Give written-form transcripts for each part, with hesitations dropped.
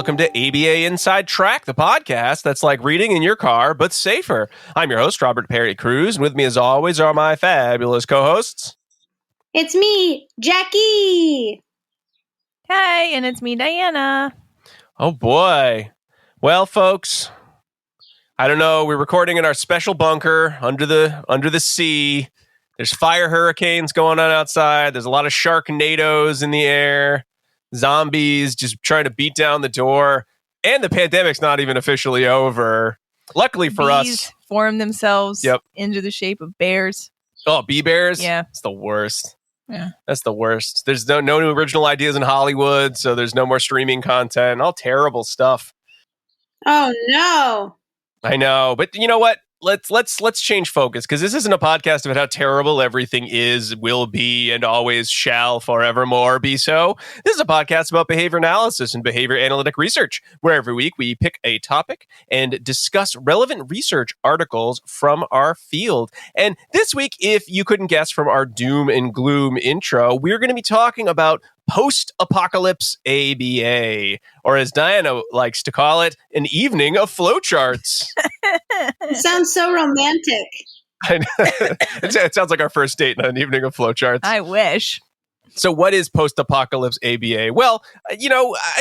welcome to ABA Inside Track, the podcast that's like reading in your car, but safer. I'm your host, Robert Perry Cruz, and with me as always are my fabulous co-hosts. It's me, Jackie! Hi, and it's me, Diana. Oh boy. Well, folks, I don't know, we're recording in our special bunker under the sea. There's fire hurricanes going on outside. There's a lot of sharknadoes in the air. Zombies just trying to beat down the door. And the pandemic's not even officially over. Luckily for Bees us. form themselves into the shape of bears. Oh, bee bears? Yeah. It's the worst. Yeah. That's the worst. There's no new original ideas in Hollywood, so there's no more streaming content. All terrible stuff. Oh, no. I know, but you know what? Let's change focus, because this isn't a podcast about how terrible everything is, will be, and always shall forevermore be so. This is a podcast about behavior analysis and behavior analytic research, where every week we pick a topic and discuss relevant research articles from our field. And this week, if you couldn't guess from our doom and gloom intro, we're going to be talking about post-apocalypse ABA, or as Diana likes to call it, an evening of flowcharts. It sounds so romantic. It sounds like our first date on an evening of flowcharts. I wish. So what is post-apocalypse ABA? Well, I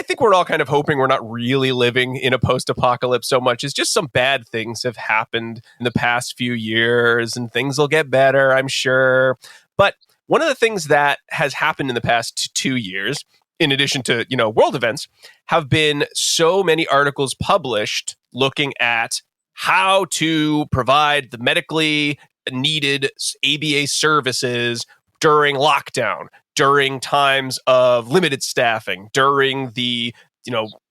think we're all kind of hoping we're not really living in a post-apocalypse so much. It's just some bad things have happened in the past few years, and things will get better, I'm sure. But one of the things that has happened in the past 2 years, in addition to, world events, have been so many articles published looking at how to provide the medically needed ABA services during lockdown, during times of limited staffing, during the,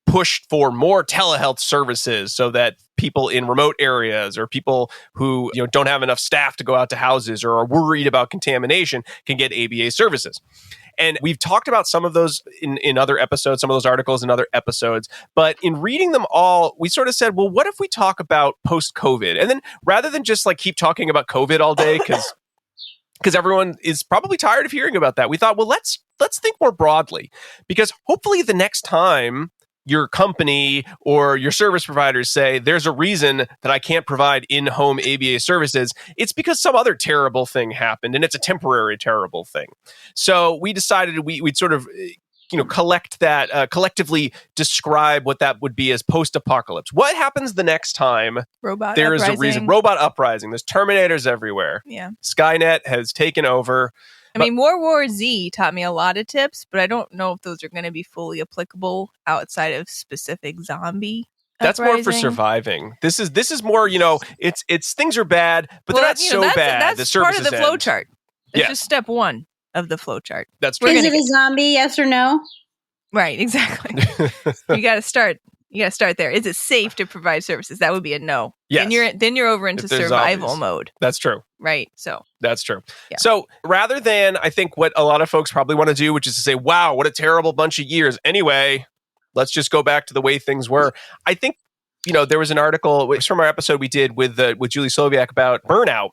push for more telehealth services so that people in remote areas or people who don't have enough staff to go out to houses or are worried about contamination can get ABA services. And we've talked about some of those in other episodes, some of those articles in other episodes. But in reading them all, we sort of said, well, what if we talk about post-COVID? And then rather than just keep talking about COVID all day, because everyone is probably tired of hearing about that, we thought, well, let's think more broadly. Because hopefully the next time your company or your service providers say there's a reason that I can't provide in-home ABA services, it's because some other terrible thing happened, and it's a temporary terrible thing. So we decided we'd sort of collect that, collectively describe what that would be as post-apocalypse. What happens the next time there is a reason? Robot uprising. There's Terminators everywhere. Yeah. Skynet has taken over. I mean, World War Z taught me a lot of tips, but I don't know if those are going to be fully applicable outside of specific zombie. That's uprising. more for surviving. This is more, it's things are bad, but they're not so bad. That's the services part of the flow chart. It's Yeah. just step one of the flow chart. That's true. Is it a zombie, yes or no? Right, exactly. You got to start. You got to start there. Is it safe to provide services? That would be a no. Yes. Then you're over into survival zombies. mode. That's true. Right. So That's true. Yeah. So rather than, I think what a lot of folks probably want to do, which is to say, wow, what a terrible bunch of years. Anyway, let's just go back to the way things were. I think, there was an article, it was from our episode we did with Julie Sloviak about burnout,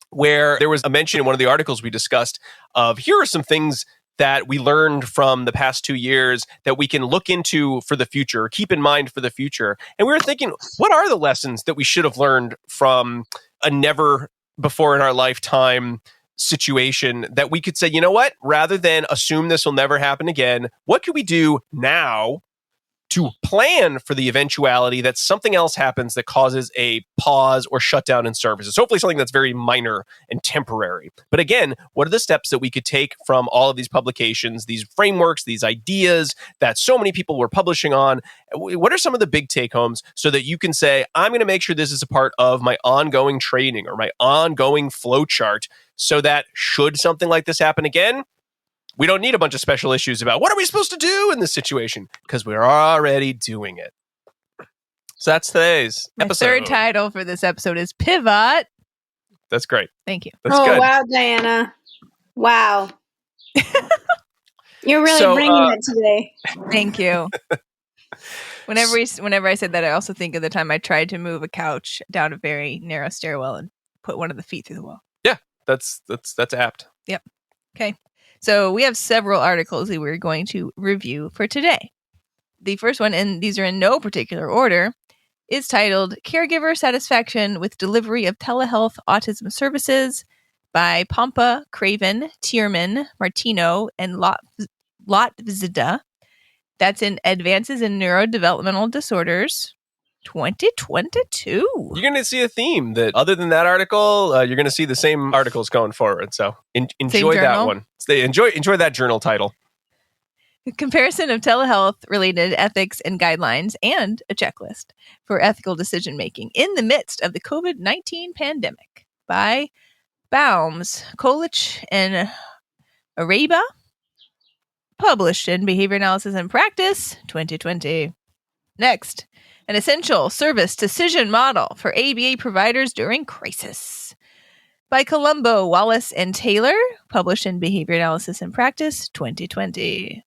where there was a mention in one of the articles we discussed of here are some things that we learned from the past 2 years that we can look into for the future, keep in mind for the future. And we were thinking, what are the lessons that we should have learned from a never before in our lifetime situation that we could say, you know what, rather than assume this will never happen again, what can we do now to plan for the eventuality that something else happens that causes a pause or shutdown in services? Hopefully something that's very minor and temporary. But again, what are the steps that we could take from all of these publications, these frameworks, these ideas that so many people were publishing on? What are some of the big take-homes so that you can say, I'm going to make sure this is a part of my ongoing training or my ongoing flow chart so that should something like this happen again, we don't need a bunch of special issues about what are we supposed to do in this situation because we're already doing it. So that's today's episode. My third title for this episode is Pivot. That's great. Thank you. That's good. Wow, Diana. Wow. You're really bringing it today. Thank you. Whenever I said that, I also think of the time I tried to move a couch down a very narrow stairwell and put one of the feet through the wall. Yeah, that's apt. Yep. Okay. So we have several articles that we're going to review for today. The first one, and these are in no particular order, is titled Caregiver Satisfaction with Delivery of Telehealth Autism Services by Pompa, Craven, Tierman, Martino, and Lotvzda. That's in Advances in Neurodevelopmental Disorders 2022. You're going to see a theme that, other than that article, you're going to see the same articles going forward. So enjoy that one. Enjoy that journal title. A comparison of telehealth-related ethics and guidelines and a checklist for ethical decision-making in the midst of the COVID-19 pandemic by Baumes, Colic, and Araiba. Published in Behavior Analysis and Practice 2020. Next, an essential service decision model for ABA providers during crisis by Colombo, Wallace, and Taylor. Published in Behavior Analysis and Practice 2020.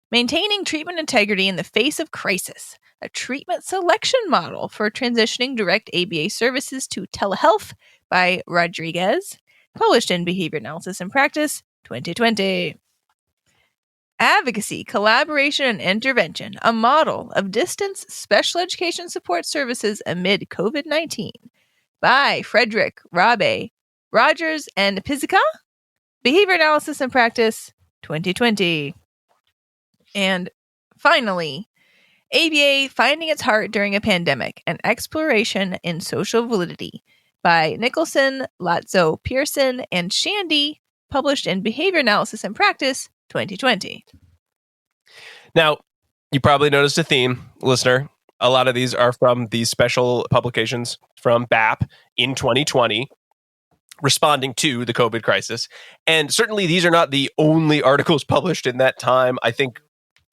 Maintaining treatment integrity in the face of crisis, a treatment selection model for transitioning direct ABA services to telehealth by Rodriguez. Published in Behavior Analysis and Practice 2020. Advocacy, Collaboration, and Intervention, a model of distance special education support services amid COVID-19 by Frederick, Rabe, Rogers, and Pizzica. Behavior Analysis and Practice 2020. And finally, ABA Finding Its Heart During a Pandemic, an Exploration in Social Validity by Nicolson, Lazo-Pearson, and Shandy. Published in Behavior Analysis and Practice 2020. Now, you probably noticed a theme, listener. A lot of these are from these special publications from BAP in 2020, responding to the COVID crisis. And certainly these are not the only articles published in that time. I think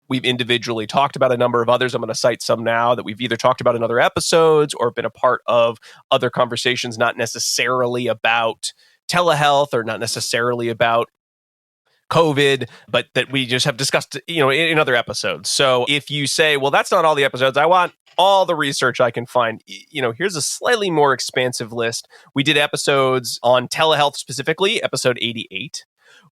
we've individually talked about a number of others. I'm going to cite some now that we've either talked about in other episodes or been a part of other conversations, not necessarily about telehealth or not necessarily about COVID, but that we just have discussed, in other episodes. So if you say, well, that's not all the episodes, I want all the research I can find, here's a slightly more expansive list. We did episodes on telehealth specifically, episode 88.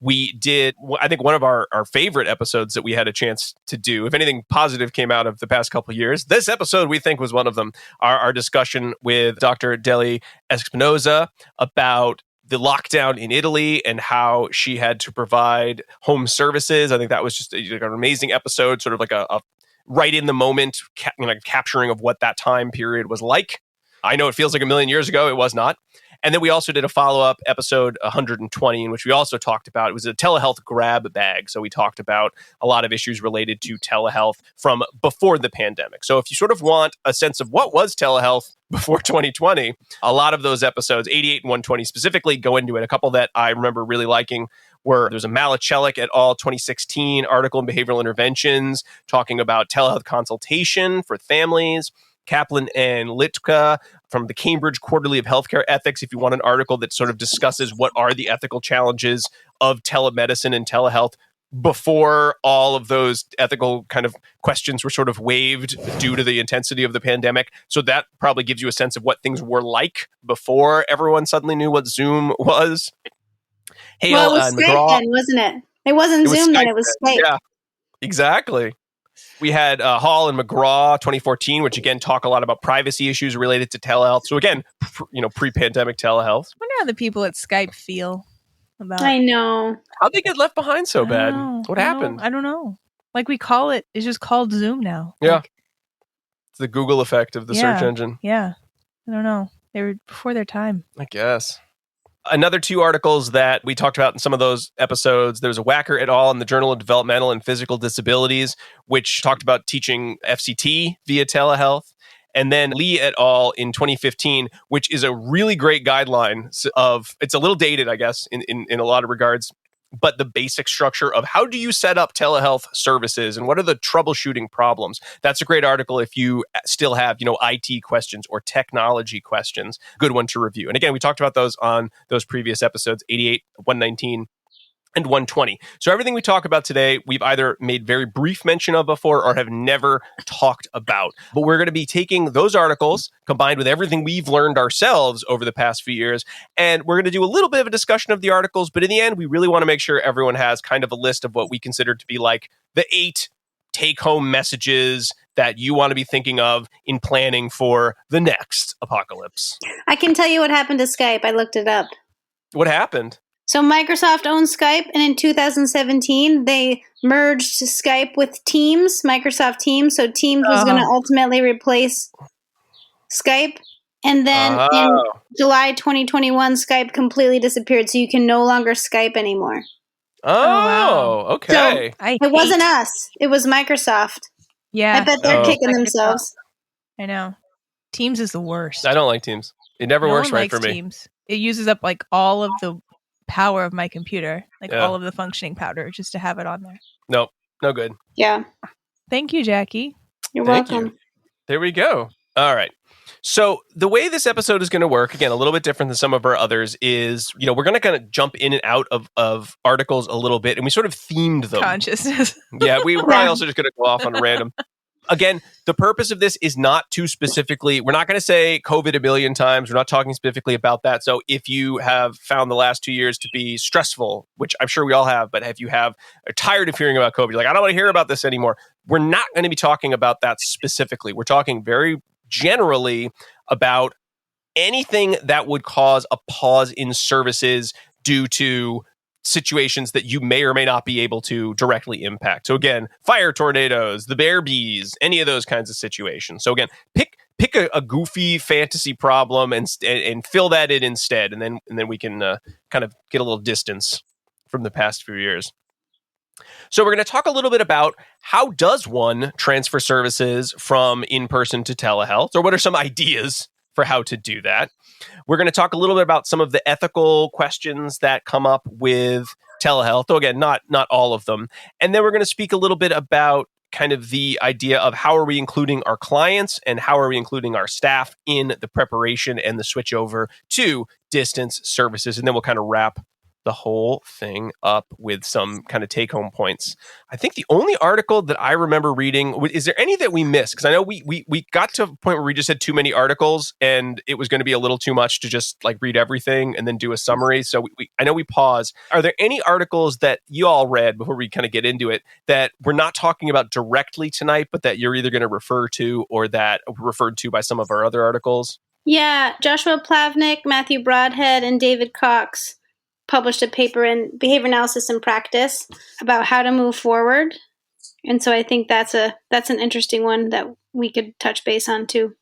We did, I think, one of our favorite episodes that we had a chance to do. If anything positive came out of the past couple of years, this episode we think was one of them. Our discussion with Dr. Deli Espinoza about the lockdown in Italy and how she had to provide home services. I think that was just an amazing episode, sort of like a right in the moment capturing of what that time period was like. I know it feels like a million years ago. It was not. And then we also did a follow-up episode 120 in which we also talked about, it was a telehealth grab bag. So we talked about a lot of issues related to telehealth from before the pandemic. So if you sort of want a sense of what was telehealth before 2020, a lot of those episodes, 88 and 120 specifically, go into it. A couple that I remember really liking were, there's a Malichelik et al. 2016 article in Behavioral Interventions talking about telehealth consultation for families. Kaplan and Litka from the Cambridge Quarterly of Healthcare Ethics, if you want an article that sort of discusses what are the ethical challenges of telemedicine and telehealth before all of those ethical kind of questions were sort of waived due to the intensity of the pandemic. So that probably gives you a sense of what things were like before everyone suddenly knew what Zoom was. Well, it was Skype then, wasn't it? It wasn't Zoom then, it was Skype. Yeah, exactly. We had Hall and McGraw 2014, which again talk a lot about privacy issues related to telehealth. So again, pre-pandemic telehealth. I wonder how the people at Skype feel about. I know. How'd they get left behind so bad? What happened? I don't know. Like we call it, it's just called Zoom now. Yeah. Like, it's the Google effect of the search engine. Yeah. I don't know. They were before their time, I guess. Another two articles that we talked about in some of those episodes, there's a Wacker et al. In the Journal of Developmental and Physical Disabilities, which talked about teaching FCT via telehealth. And then Lee et al. In 2015, which is a really great guideline of, it's a little dated, I guess, in a lot of regards, but the basic structure of how do you set up telehealth services and what are the troubleshooting problems. That's a great article if you still have, IT questions or technology questions. Good one to review. And again, we talked about those on those previous episodes, 88, 119, and 120. So everything we talk about today, we've either made very brief mention of before or have never talked about. But we're going to be taking those articles combined with everything we've learned ourselves over the past few years, and we're going to do a little bit of a discussion of the articles, but in the end, we really want to make sure everyone has kind of a list of what we consider to be like the 8 take-home messages that you want to be thinking of in planning for the next apocalypse? I can tell you what happened to Skype. I looked it up. What happened? So Microsoft owns Skype, and in 2017, they merged Skype with Teams, Microsoft Teams. So Teams was going to ultimately replace Skype. And then in July 2021, Skype completely disappeared, so you can no longer Skype anymore. Oh, okay. So it wasn't us. It was Microsoft. Yeah. I bet they're kicking themselves. I know. Teams is the worst. I don't like Teams. It never works right for me. Teams. It uses up like all of the power of my computer, like all of the functioning power, just to have it on there. Nope. No good. Yeah. Thank you, Jackie. You're welcome. There we go. All right. So the way this episode is going to work, again, a little bit different than some of our others, is, we're going to kind of jump in and out of articles a little bit, and we sort of themed them. Consciousness. Yeah, we were probably also just going to go off on a random. Again, the purpose of this is not to specifically, we're not going to say COVID a million times. We're not talking specifically about that. So if you have found the last 2 years to be stressful, which I'm sure we all have, but if you are tired of hearing about COVID, you're like, I don't want to hear about this anymore. We're not going to be talking about that specifically. We're talking very generally about anything that would cause a pause in services due to situations that you may or may not be able to directly impact. So again, fire, tornadoes, the bear bees, any of those kinds of situations. So again, pick a goofy fantasy problem and fill that in instead, and then we can kind of get a little distance from the past few years. So we're going to talk a little bit about how does one transfer services from in-person to telehealth, or what are some ideas for how to do that. We're going to talk a little bit about some of the ethical questions that come up with telehealth. Though again, not all of them. And then we're going to speak a little bit about kind of the idea of how are we including our clients and how are we including our staff in the preparation and the switch over to distance services. And then we'll kind of wrap the whole thing up with some kind of take-home points. I think the only article that I remember reading, is there any that we missed? Because I know we got to a point where we just had too many articles and it was going to be a little too much to just like read everything and then do a summary. So I know we paused. Are there any articles that you all read before we kind of get into it that we're not talking about directly tonight, but that you're either going to refer to or that were referred to by some of our other articles? Yeah, Joshua Plavnik, Matthew Broadhead, and David Cox published a paper in Behavior Analysis and Practice about how to move forward. And so I think that's an interesting one that we could touch base on too.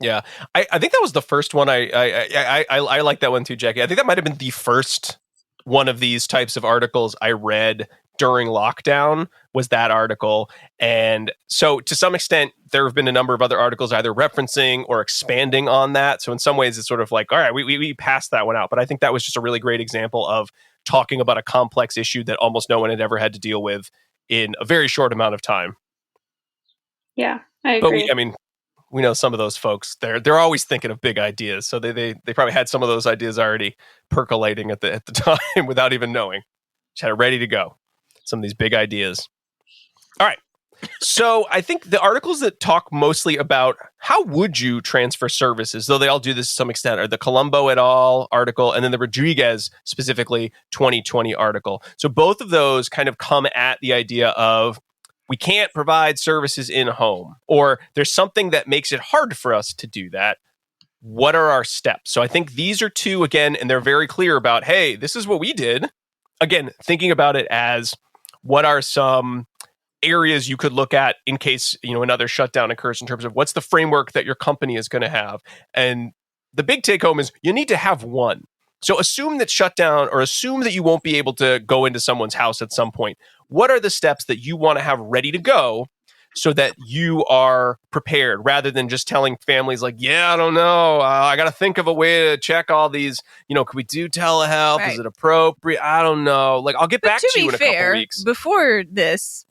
Yeah, I think that was the first one. I like that one too, Jackie. I think that might have been the first one of these types of articles I read during lockdown, was that article. And so to some extent, there have been a number of other articles either referencing or expanding on that. So in some ways, it's sort of like, all right, we passed that one out. But I think that was just a really great example of talking about a complex issue that almost no one had ever had to deal with in a very short amount of time. Yeah, I agree. But we know some of those folks, they're always thinking of big ideas. So they probably had some of those ideas already percolating at the time without even knowing. Just had it ready to go. Some of these big ideas. All right. So I think the articles that talk mostly about how would you transfer services, though they all do this to some extent, are the Colombo et al. Article and then the Rodriguez specifically 2020 article. So both of those kind of come at the idea of we can't provide services in home, or there's something that makes it hard for us to do that. What are our steps? So I think these are two, again, and they're very clear about, hey, this is what we did. Again, thinking about it as what are some areas you could look at in case, another shutdown occurs in terms of what's the framework that your company is going to have. And the big take home is you need to have one. So assume that shutdown, or assume that you won't be able to go into someone's house at some point. What are the steps that you want to have ready to go so that you are prepared, rather than just telling families like, yeah, I don't know. I got to think of a way to check all these, could we do telehealth? Right. Is it appropriate? I don't know. Like, I'll get back to you in a couple weeks. Before this,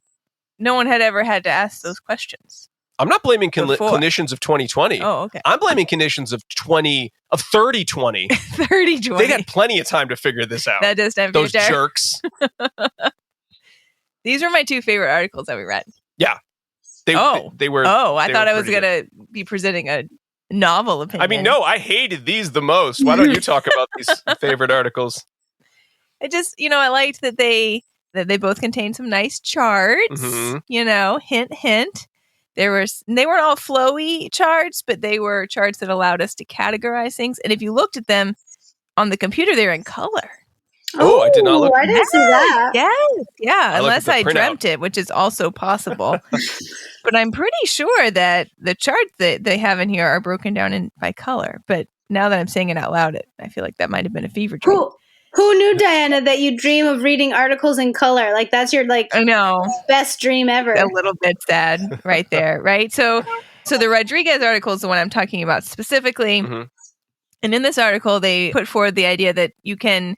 no one had ever had to ask those questions. I'm not blaming clinicians of 2020. Oh, okay. I'm blaming clinicians of 3020. 3020. They had plenty of time to figure this out. That does have those jerks. These were my two favorite articles that we read. Yeah. They were. Oh, I thought I was going to be presenting a novel opinion. I mean, no, I hated these the most. Why don't you talk about these favorite articles? I liked that they They both contain some nice charts, hint, hint. They weren't all flowy charts, but they were charts that allowed us to categorize things. And if you looked at them on the computer, they're in color. Oh, I did not look. I didn't see that. Yes, yeah, unless I dreamt printout. it, which is also possible. But I'm pretty sure that the charts that they have in here are broken down by color. But now that I'm saying it out loud, I feel like that might have been a fever dream. Who knew, Diana, that you dream of reading articles in color? Like, that's your I know, best dream ever. A little bit sad right there, right? So the Rodriguez article is the one I'm talking about specifically. Mm-hmm. And in this article, they put forward the idea that you can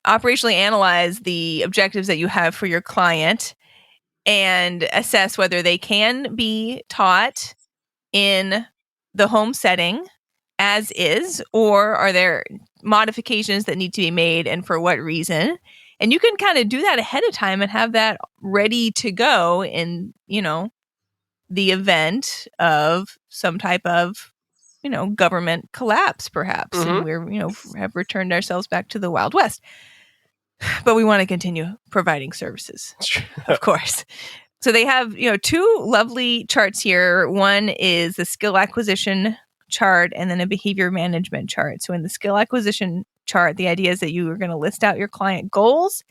operationally analyze the objectives that you have for your client and assess whether they can be taught in the home setting as is, or are there modifications that need to be made and for what reason. And you can kind of do that ahead of time and have that ready to go in, the event of some type of, government collapse, perhaps. Mm-hmm. And we're, have returned ourselves back to the Wild West. But we want to continue providing services, of course. So they have, two lovely charts here. One is the skill acquisition chart and then a behavior management chart. So in the skill acquisition chart, the idea is that you are going to list out your client goals,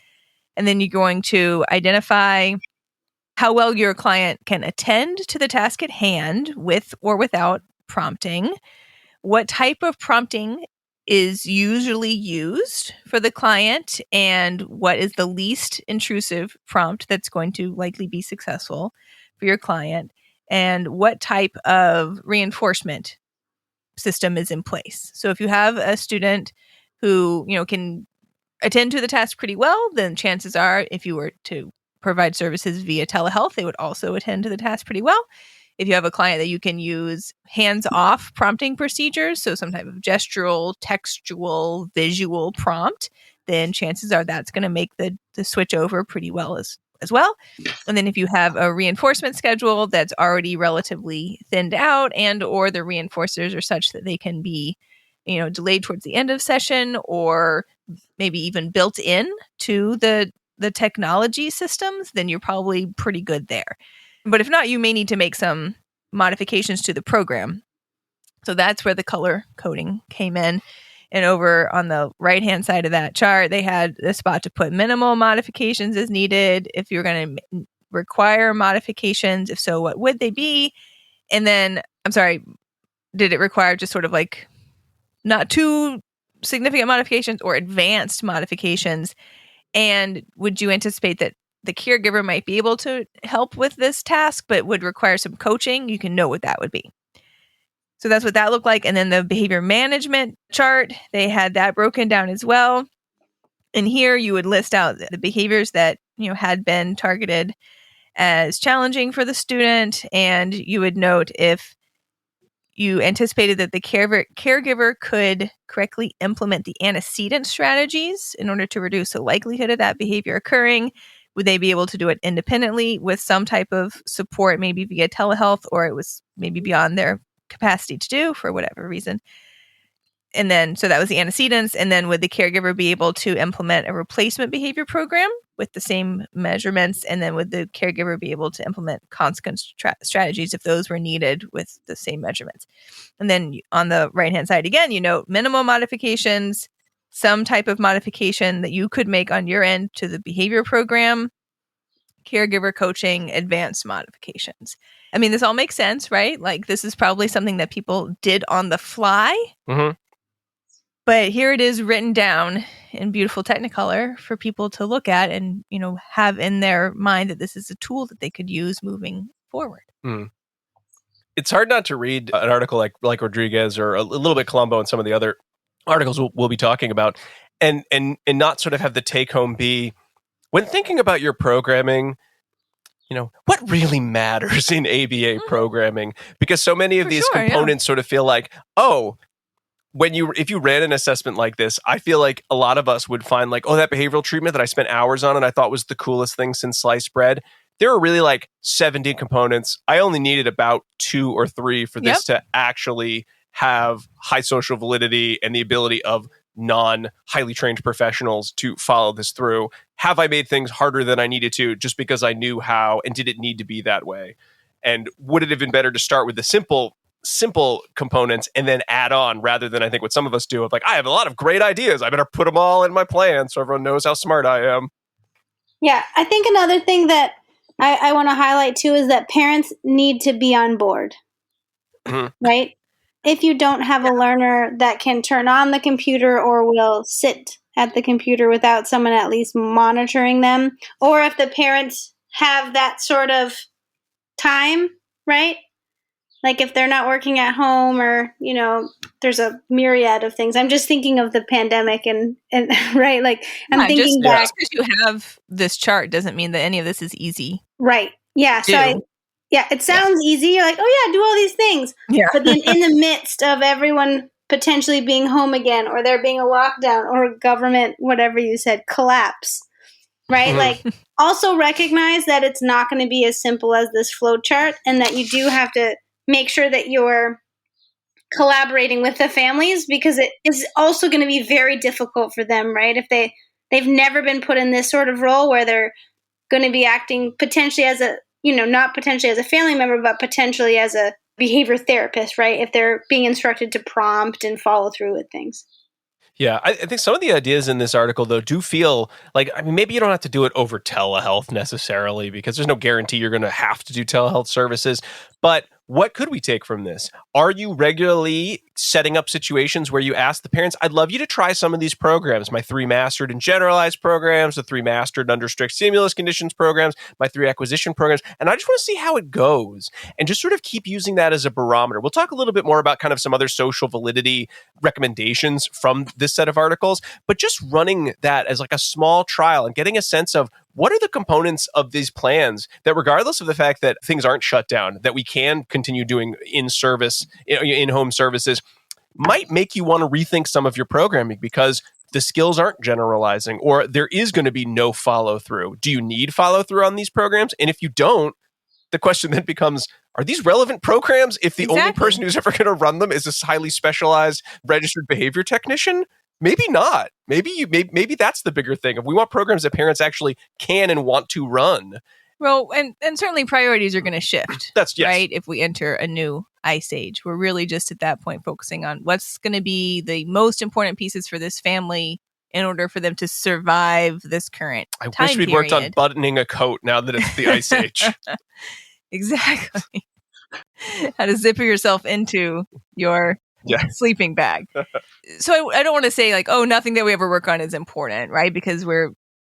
and then you're going to identify how well your client can attend to the task at hand with or without prompting, what type of prompting is usually used for the client, and what is the least intrusive prompt that's going to likely be successful for your client, and what type of reinforcement system is in place. So if you have a student who, can attend to the task pretty well, then chances are if you were to provide services via telehealth, they would also attend to the task pretty well. If you have a client that you can use hands-off prompting procedures, so some type of gestural, textual, visual prompt, then chances are that's going to make the switch over pretty well as well. And then if you have a reinforcement schedule that's already relatively thinned out, and or the reinforcers are such that they can be, delayed towards the end of session, or maybe even built in to the technology systems, then you're probably pretty good there. But if not, you may need to make some modifications to the program. So that's where the color coding came in. And over on the right-hand side of that chart, they had a spot to put minimal modifications as needed. If you're going to require modifications, if so, what would they be? And then, did it require just sort of like not too significant modifications or advanced modifications? And would you anticipate that the caregiver might be able to help with this task, but would require some coaching? You can know what that would be. So that's what that looked like. And then the behavior management chart, they had that broken down as well. And here you would list out the behaviors that, had been targeted as challenging for the student. And you would note if you anticipated that the caregiver could correctly implement the antecedent strategies in order to reduce the likelihood of that behavior occurring. Would they be able to do it independently with some type of support, maybe via telehealth, or it was maybe beyond their capacity to do for whatever reason? And then, so that was the antecedents. And then would the caregiver be able to implement a replacement behavior program with the same measurements? And then would the caregiver be able to implement consequence strategies if those were needed with the same measurements? And then on the right-hand side, again, minimal modifications, some type of modification that you could make on your end to the behavior program, caregiver coaching, advanced modifications. I mean, this all makes sense, right? Like, this is probably something that people did on the fly. Mm-hmm. But here it is written down in beautiful Technicolor for people to look at and, have in their mind that this is a tool that they could use moving forward. Mm. It's hard not to read an article like Rodriguez or a little bit Colombo and some of the other articles we'll be talking about, and not sort of have the take home be, when thinking about your programming, what really matters in ABA programming? Because so many of these components sort of feel like, if you ran an assessment like this, I feel like a lot of us would find like, that behavioral treatment that I spent hours on and I thought was the coolest thing since sliced bread. There were really like 70 components. I only needed about 2 or 3 for this to actually have high social validity and the ability of non-highly trained professionals to follow this through? Have I made things harder than I needed to just because I knew how, and did it need to be that way? And would it have been better to start with the simple components and then add on, rather than I think what some of us do of like, I have a lot of great ideas, I better put them all in my plan so everyone knows how smart I am. Yeah, I think another thing that I want to highlight too is that parents need to be on board, right? If you don't have a learner that can turn on the computer or will sit at the computer without someone at least monitoring them, or if the parents have that sort of time, right? Like if they're not working at home, or, there's a myriad of things. I'm just thinking of the pandemic and right? Like I'm thinking back. Just because you have this chart doesn't mean that any of this is easy. Right. Yeah. So it sounds easy. You're like, oh yeah, do all these things. Yeah. But then in the midst of everyone potentially being home again, or there being a lockdown, or government, whatever you said, collapse, right? Like also recognize that it's not going to be as simple as this flow chart, and that you do have to make sure that you're collaborating with the families, because it is also going to be very difficult for them, right? If they've never been put in this sort of role where they're going to be acting potentially as a, not potentially as a family member, but potentially as a behavior therapist, right? If they're being instructed to prompt and follow through with things. Yeah, I think some of the ideas in this article, though, do feel like, maybe you don't have to do it over telehealth necessarily, because there's no guarantee you're going to have to do telehealth services. But what could we take from this? Are you regularly setting up situations where you ask the parents, I'd love you to try some of these programs, my 3 mastered and generalized programs, the 3 mastered under strict stimulus conditions programs, my 3 acquisition programs, and I just want to see how it goes, and just sort of keep using that as a barometer. We'll talk a little bit more about kind of some other social validity recommendations from this set of articles, but just running that as like a small trial and getting a sense of what are the components of these plans that, regardless of the fact that things aren't shut down, that we can continue doing in-home services, might make you want to rethink some of your programming because the skills aren't generalizing, or there is going to be no follow-through. Do you need follow-through on these programs? And if you don't, the question then becomes, are these relevant programs if the only person who's ever going to run them is this highly specialized registered behavior technician? Maybe not. Maybe that's the bigger thing. If we want programs that parents actually can and want to run. Well, and certainly priorities are going to shift. That's yes. Right. If we enter a new ice age, we're really just at that point focusing on what's going to be the most important pieces for this family in order for them to survive this current time wish we'd period. Worked on buttoning a coat now that it's the ice age. Exactly. How to zipper yourself into your sleeping bag. So I don't want to say like, oh, nothing that we ever work on is important, right? Because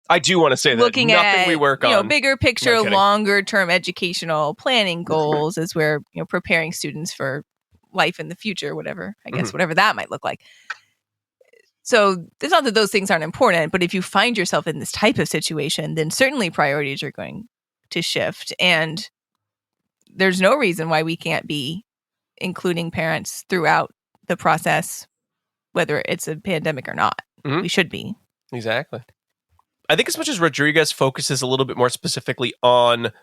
I do want to say that looking nothing at, we work on, bigger picture, longer term educational planning goals as we're, preparing students for life in the future, whatever, I guess, whatever that might look like. So it's not that those things aren't important, but if you find yourself in this type of situation, then certainly priorities are going to shift. And there's no reason why we can't be including parents throughout the process, whether it's a pandemic or not. We should be. Exactly. I think as much as Rodriguez focuses a little bit more specifically on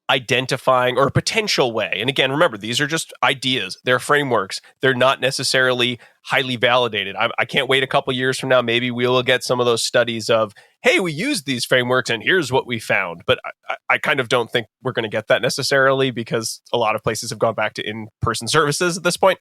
identifying or a potential way, and again, remember, these are just ideas. They're frameworks. They're not necessarily highly validated. I can't wait a couple years from now. Maybe we will get some of those studies of, hey, we used these frameworks and here's what we found. But I kind of don't think we're going to get that necessarily because a lot of places have gone back to in-person services at this point.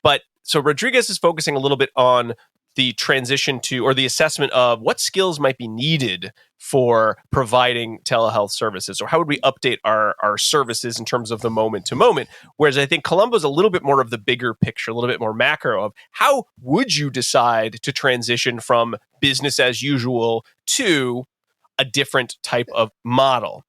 But so Rodriguez is focusing a little bit on the transition to, or the assessment of what skills might be needed for providing telehealth services, or how would we update our services in terms of the moment to moment. Whereas I think Columbo's a little bit more of the bigger picture, a little bit more macro of how would you decide to transition from business as usual to a different type of model.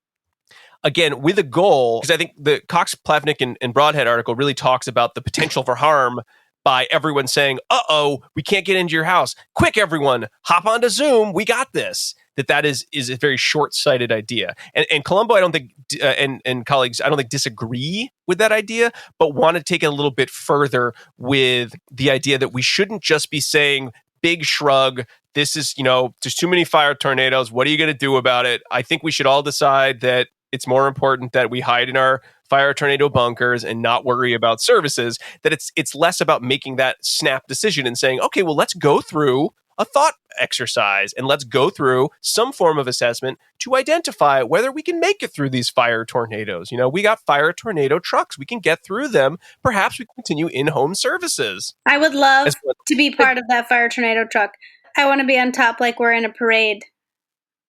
Again, with a goal, because I think the Cox, Plavnik, and Broadhead article really talks about the potential for harm by everyone saying, uh-oh, we can't get into your house. Quick, everyone, hop onto Zoom. We got this. That is a very short-sighted idea. And Columbo, I don't think, and colleagues, I don't think disagree with that idea, but want to take it a little bit further with the idea that we shouldn't just be saying, big shrug, this is, there's too many fire tornadoes. What are you going to do about it? I think we should all decide that it's more important that we hide in our fire tornado bunkers and not worry about services, that it's less about making that snap decision and saying, okay, well, let's go through a thought exercise and let's go through some form of assessment to identify whether we can make it through these fire tornadoes. We got fire tornado trucks. We can get through them. Perhaps we can continue in-home services. I would love to be part of that fire tornado truck. I want to be on top like we're in a parade.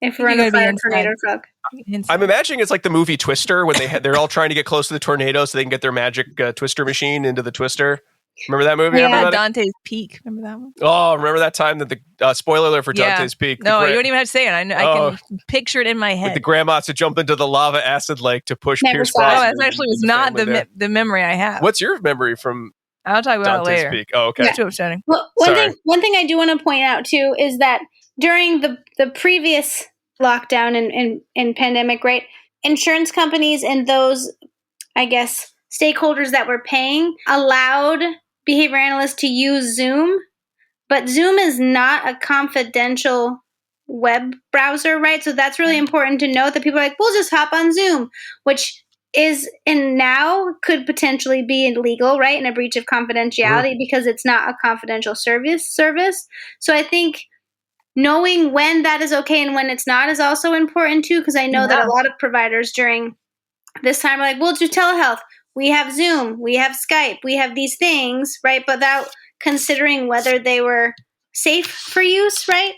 If we're in a fire tornado truck. I'm imagining it's like the movie Twister when they're all trying to get close to the tornado so they can get their magic twister machine into the twister. Remember that movie? Yeah, Dante's Peak. Remember that one? Oh, remember that time that the spoiler alert for Dante's Peak. No, you don't even have to say it. I can picture it in my head. With the grandmas to jump into the lava acid lake to push Pierce Brosnan. Oh, that actually was not the memory I have. What's your memory from I'll talk about Dante's it later. Peak? Oh, okay. That's too upsetting. Well, one thing I do want to point out, too, is that during the previous lockdown and pandemic, right, insurance companies and those, I guess, stakeholders that were paying allowed behavior analysts to use Zoom, but Zoom is not a confidential web browser, right? So that's really important to note that people are like, we'll just hop on Zoom, which is and now could potentially be illegal, right? In a breach of confidentiality because it's not a confidential service. So I think knowing when that is okay and when it's not is also important too, because I know that a lot of providers during this time are like, we'll do telehealth. We have Zoom, we have Skype, we have these things, right? But without considering whether they were safe for use, right?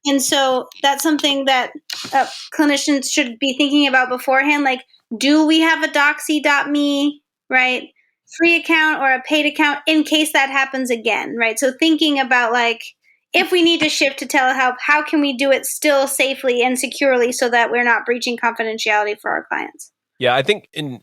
And so that's something that clinicians should be thinking about beforehand. Like, do we have a doxy.me, right? Free account or a paid account in case that happens again, right? So thinking about like, if we need to shift to telehealth, how can we do it still safely and securely so that we're not breaching confidentiality for our clients? Yeah, I think in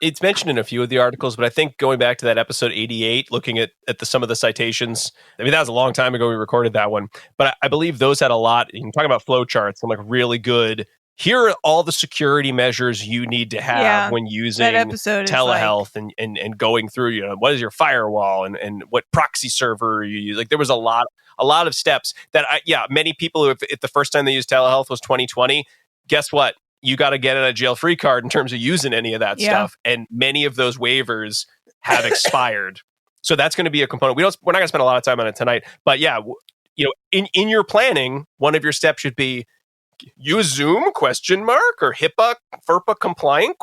it's mentioned in a few of the articles, but I think going back to that episode 88, looking at some of the citations, I mean, that was a long time ago we recorded that one, but I believe those had a lot, you can talk about flowcharts and like really good, here are all the security measures you need to have when using telehealth and going through, what is your firewall and what proxy server you use. Like there was a lot of steps that many people, if the first time they used telehealth was 2020, guess what? You got to get a jail-free card in terms of using any of that stuff. And many of those waivers have expired. So that's going to be a component. We're not going to spend a lot of time on it tonight. But in your planning, one of your steps should be use Zoom ? Or HIPAA, FERPA compliant ?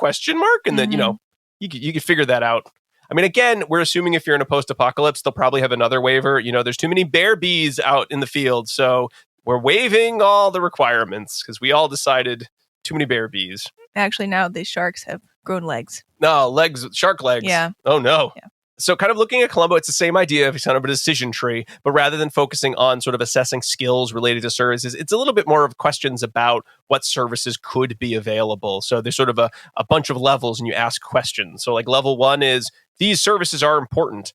And then, you could figure that out. I mean, again, we're assuming if you're in a post-apocalypse, they'll probably have another waiver. There's too many bear bees out in the field. So we're waiving all the requirements because we all decided too many bear bees. Actually, now the sharks have grown legs. No, shark legs. Yeah. Oh, no. Yeah. So kind of looking at Colombo, it's the same idea of kind of a decision tree, but rather than focusing on sort of assessing skills related to services, it's a little bit more of questions about what services could be available. So there's sort of a bunch of levels and you ask questions. So like level 1 is, these services are important.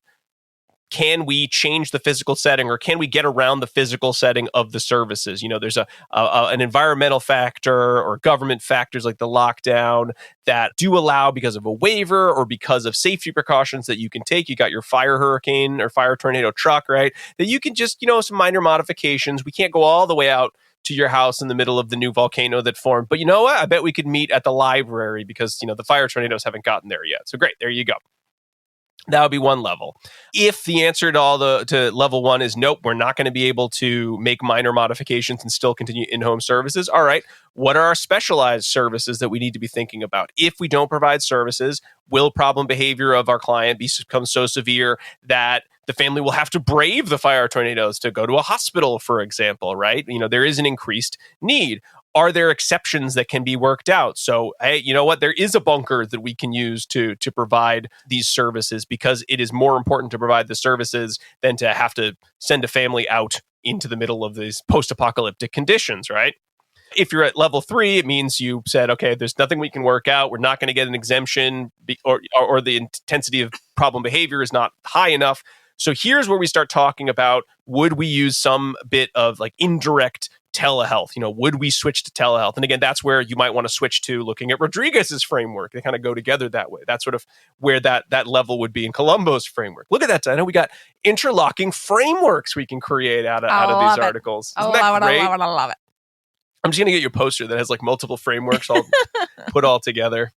Can we change the physical setting or can we get around the physical setting of the services? There's an environmental factor or government factors like the lockdown that do allow because of a waiver or because of safety precautions that you can take. You got your fire hurricane or fire tornado truck, right? That you can just, some minor modifications. We can't go all the way out to your house in the middle of the new volcano that formed. But you know what? I bet we could meet at the library because, the fire tornadoes haven't gotten there yet. So great. There you go. That would be one level. If the answer to level 1 is nope, we're not going to be able to make minor modifications and still continue in-home services. All right, what are our specialized services that we need to be thinking about? If we don't provide services, will problem behavior of our client become so severe that the family will have to brave the fire tornadoes to go to a hospital, for example, right? There is an increased need. Are there exceptions that can be worked out? So, hey, you know what? There is a bunker that we can use to provide these services because it is more important to provide the services than to have to send a family out into the middle of these post-apocalyptic conditions, right? If you're at level 3, it means you said, okay, there's nothing we can work out. We're not going to get an exemption or the intensity of problem behavior is not high enough. So here's where we start talking about, would we use some bit of like indirect telehealth? Would we switch to telehealth? And again, that's where you might want to switch to looking at Rodriguez's framework. They kind of go together that way. That's sort of where that level would be in Colombo's framework. Look at that, Dinah. We got interlocking frameworks we can create out of these articles. Isn't that great? I love it. I'm just going to get you a poster that has like multiple frameworks all put all together.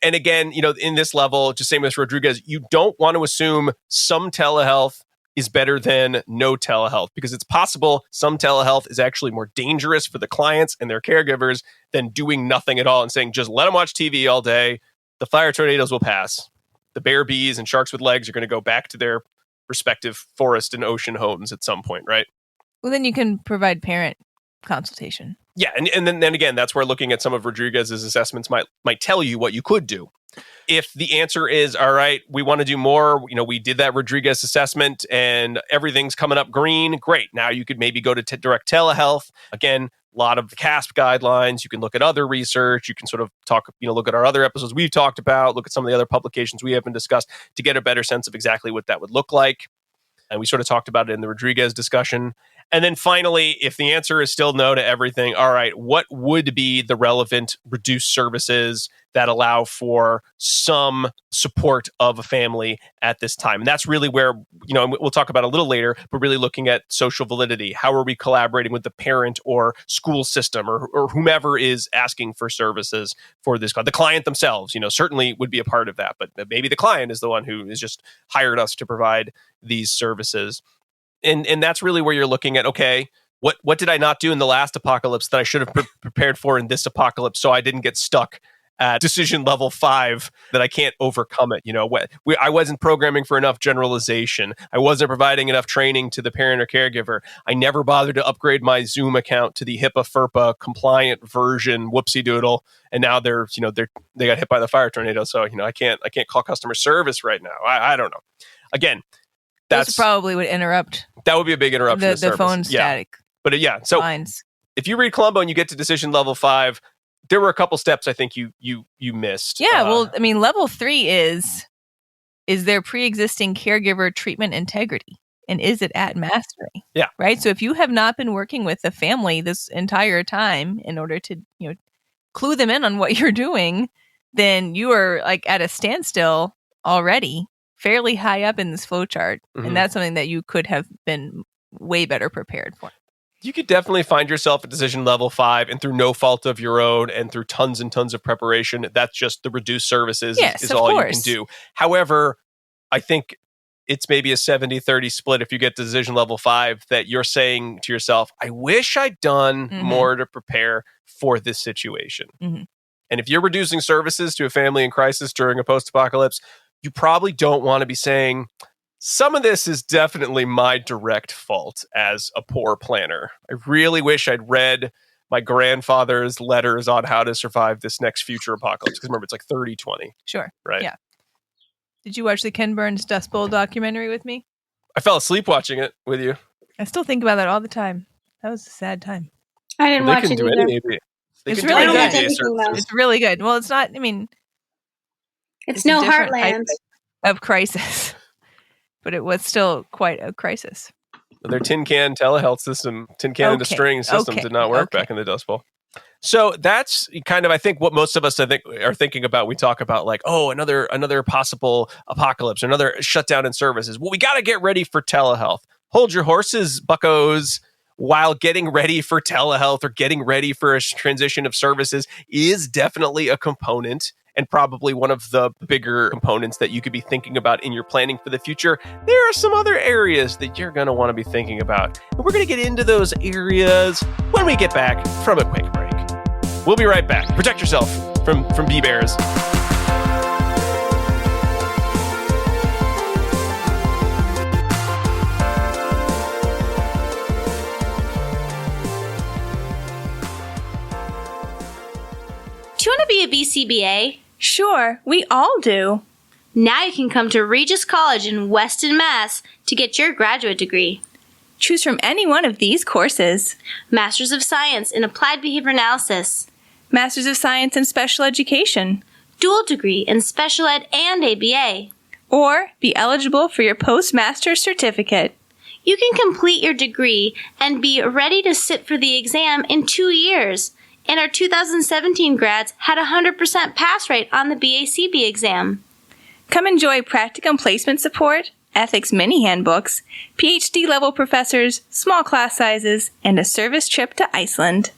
And again, in this level, just same as Rodriguez, you don't want to assume some telehealth is better than no telehealth, because it's possible some telehealth is actually more dangerous for the clients and their caregivers than doing nothing at all and saying, just let them watch TV all day. The fire tornadoes will pass. The bear bees and sharks with legs are going to go back to their respective forest and ocean homes at some point, right? Well, then you can provide parent consultation. Yeah, and then again, that's where looking at some of Rodriguez's assessments might tell you what you could do. If the answer is, all right, we want to do more, we did that Rodriguez assessment and everything's coming up green, great. Now you could maybe go to direct telehealth. Again, a lot of CASP guidelines. You can look at other research. You can sort of talk, look at our other episodes we've talked about, look at some of the other publications we haven't discussed to get a better sense of exactly what that would look like. And we sort of talked about it in the Rodriguez discussion. And then finally, if the answer is still no to everything, all right, what would be the relevant reduced services that allow for some support of a family at this time? And that's really where, and we'll talk about a little later, but really looking at social validity. How are we collaborating with the parent or school system or whomever is asking for services for this? The client themselves, certainly would be a part of that, but maybe the client is the one who has just hired us to provide these services. And that's really where you're looking at, okay, what did I not do in the last apocalypse that I should have prepared for in this apocalypse so I didn't get stuck at decision level 5 that I can't overcome it? I wasn't programming for enough generalization. I wasn't providing enough training to the parent or caregiver. I never bothered to upgrade my Zoom account to the HIPAA-FERPA compliant version, whoopsie doodle. And now they got hit by the fire tornado. So, I can't call customer service right now. I don't know. Again, Those probably would interrupt. That would be a big interruption. The phone static. But so lines. If you read Columbo and you get to decision level 5, there were a couple steps I think you missed. Yeah, level 3 is there pre-existing caregiver treatment integrity? And is it at mastery? Yeah. Right? So if you have not been working with the family this entire time in order to, clue them in on what you're doing, then you are at a standstill already, fairly high up in this flowchart. Mm-hmm. And that's something that you could have been way better prepared for. You could definitely find yourself at decision level 5 and through no fault of your own and through tons and tons of preparation. That's just the reduced services is all you can do. However, I think it's maybe a 70-30 split if you get to decision level 5 that you're saying to yourself, I wish I'd done more to prepare for this situation. Mm-hmm. And if you're reducing services to a family in crisis during a post-apocalypse, you probably don't want to be saying, some of this is definitely my direct fault as a poor planner. I really wish I'd read my grandfather's letters on how to survive this next future apocalypse. Because remember, it's 30-20. Sure. Right? Yeah. Did you watch the Ken Burns Dust Bowl documentary with me? I fell asleep watching it with you. I still think about that all the time. That was a sad time. I didn't watch it either. It's really good. It's really good. Well, it's not, it's no Heartland of crisis, but it was still quite a crisis. Their tin can telehealth system, tin can into string system did not work back in the Dust Bowl. So that's kind of, I think, what most of us are thinking about. We talk about another possible apocalypse, or another shutdown in services. Well, we got to get ready for telehealth. Hold your horses, buckos. While getting ready for telehealth or getting ready for a transition of services is definitely a component, and probably one of the bigger components that you could be thinking about in your planning for the future, there are some other areas that you're going to want to be thinking about. And we're going to get into those areas when we get back from a quick break. We'll be right back. Protect yourself from bee bears. Do you want to be a BCBA? Sure, we all do. Now you can come to Regis College in Weston, Mass. to get your graduate degree. Choose from any one of these courses. Masters of Science in Applied Behavior Analysis. Masters of Science in Special Education. Dual degree in Special Ed and ABA. Or be eligible for your postmaster's certificate. You can complete your degree and be ready to sit for the exam in 2 years. And our 2017 grads had a 100% pass rate on the BACB exam. Come enjoy practicum placement support, ethics mini handbooks, PhD-level professors, small class sizes, and a service trip to Iceland.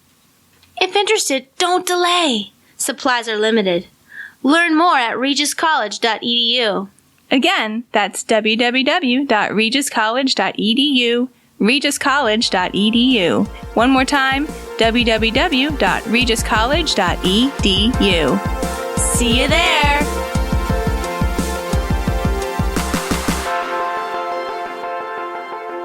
If interested, don't delay. Supplies are limited. Learn more at regiscollege.edu. Again, that's www.regiscollege.edu, regiscollege.edu. One more time, www.regiscollege.edu. See you there!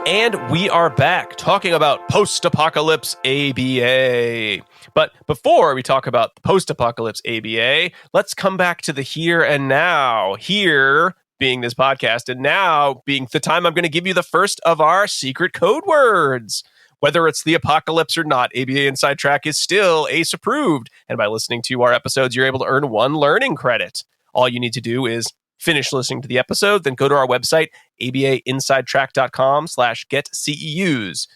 And we are back talking about post-apocalypse ABA. But before we talk about the post-apocalypse ABA, let's come back to the here and now. Here being this podcast, and now being the time I'm going to give you the first of our secret code words. Whether it's the apocalypse or not, ABA Inside Track is still ACE approved. And by listening to our episodes, you're able to earn 1 learning credit. All you need to do is finish listening to the episode, then go to our website, abainsidetrack.com/getceus,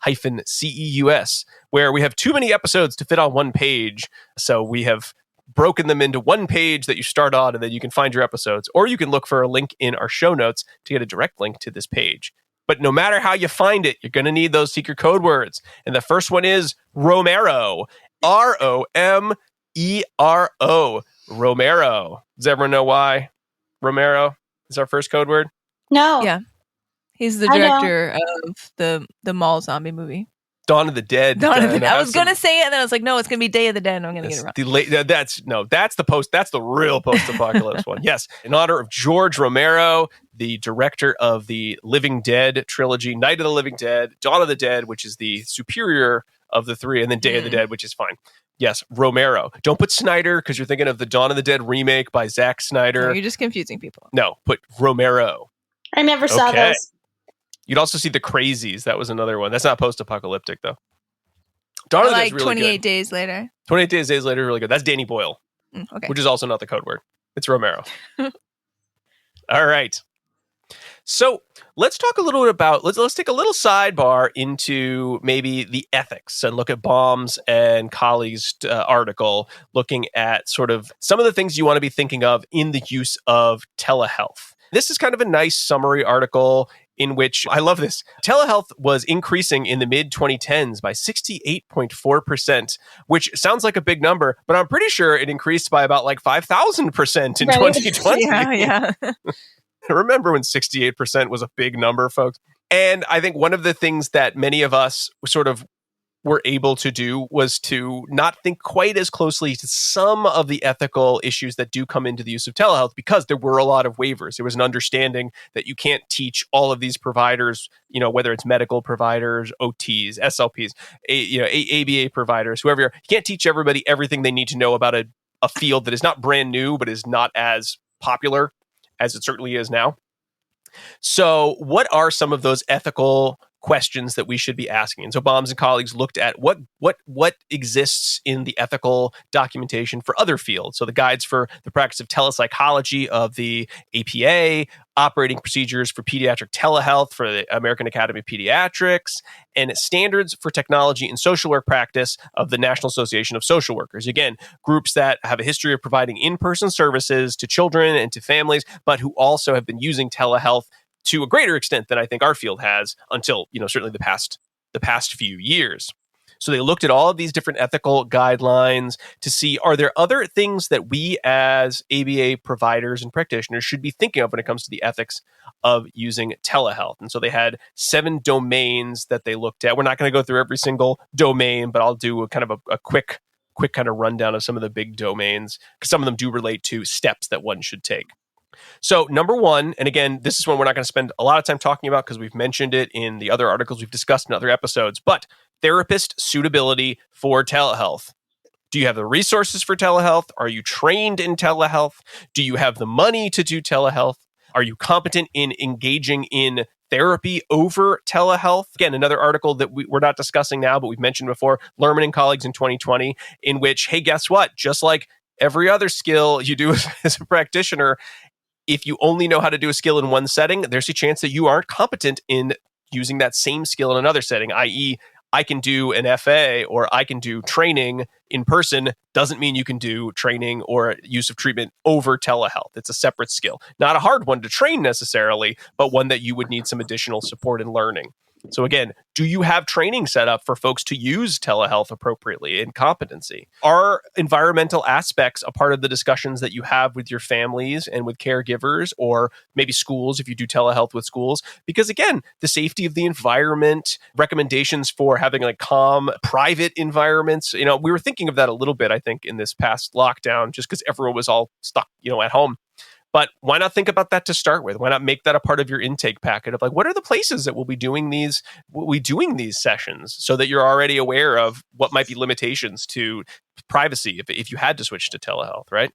GET-CEUS, where we have too many episodes to fit on one page. So we have broken them into one page that you start on, and then you can find your episodes. Or you can look for a link in our show notes to get a direct link to this page. But no matter how you find it, you're going to need those secret code words. And the first one is Romero. R-O-M-E-R-O. Romero. Does everyone know why Romero is our first code word? No. Yeah. He's the director of the Mall zombie movie. Dawn of the Dead. I was going to say it, and then I was like, no, it's going to be Day of the Dead, and I'm going to get it wrong. That's the real post-apocalypse one. Yes. In honor of George Romero, the director of the Living Dead trilogy, Night of the Living Dead, Dawn of the Dead, which is the superior of the three, and then Day of the Dead, which is fine. Yes, Romero. Don't put Snyder, because you're thinking of the Dawn of the Dead remake by Zack Snyder. No, you're just confusing people. No, put Romero. I never saw those. You'd also see The Crazies. That was another one. That's not post-apocalyptic, though. Dawn of the Dead's really 28 good. Days Later. 28 Days Later is really good. That's Danny Boyle, okay. Which is also not the code word. It's Romero. All right. So let's talk a little bit about, let's take a little sidebar into maybe the ethics and look at Baumes and colleagues' article, looking at sort of some of the things you want to be thinking of in the use of telehealth. This is kind of a nice summary article in which, I love this, telehealth was increasing in the mid-2010s by 68.4%, which sounds like a big number, but I'm pretty sure it increased by about like 5,000% in 2020. Yeah. Remember when 68% was a big number, folks? And I think one of the things that many of us sort of were able to do was to not think quite as closely to some of the ethical issues that do come into the use of telehealth, because there were a lot of waivers. There was an understanding that you can't teach all of these providers, whether it's medical providers, OTs, SLPs, ABA providers, whoever you can't teach everybody everything they need to know about a field that is not brand new, but is not as popular as it certainly is now. So what are some of those ethical questions that we should be asking? And so Baumes and colleagues looked at what exists in the ethical documentation for other fields. So the guides for the practice of telepsychology of the APA, operating procedures for pediatric telehealth for the American Academy of Pediatrics, and standards for technology and social work practice of the National Association of Social Workers. Again, groups that have a history of providing in-person services to children and to families, but who also have been using telehealth to a greater extent than I think our field has until, certainly the past few years. So they looked at all of these different ethical guidelines to see, are there other things that we as ABA providers and practitioners should be thinking of when it comes to the ethics of using telehealth? And so they had 7 domains that they looked at. We're not going to go through every single domain, but I'll do a quick kind of rundown of some of the big domains, because some of them do relate to steps that one should take. So number 1, and again, this is one we're not going to spend a lot of time talking about because we've mentioned it in the other articles we've discussed in other episodes, but therapist suitability for telehealth. Do you have the resources for telehealth? Are you trained in telehealth? Do you have the money to do telehealth? Are you competent in engaging in therapy over telehealth? Again, another article that we're not discussing now, but we've mentioned before, Lerman and colleagues in 2020, in which, hey, guess what? Just like every other skill you do as a practitioner, if you only know how to do a skill in one setting, there's a chance that you aren't competent in using that same skill in another setting, i.e., I can do an FA or I can do training in person doesn't mean you can do training or use of treatment over telehealth. It's a separate skill. Not a hard one to train necessarily, but one that you would need some additional support in learning. So again, do you have training set up for folks to use telehealth appropriately and competency? Are environmental aspects a part of the discussions that you have with your families and with caregivers, or maybe schools if you do telehealth with schools? Because again, the safety of the environment, recommendations for having like calm, private environments, we were thinking of that a little bit, I think, in this past lockdown, just because everyone was all stuck, at home. But why not think about that to start with? Why not make that a part of your intake packet of like, what are the places that we'll be doing these sessions, so that you're already aware of what might be limitations to privacy if you had to switch to telehealth, right?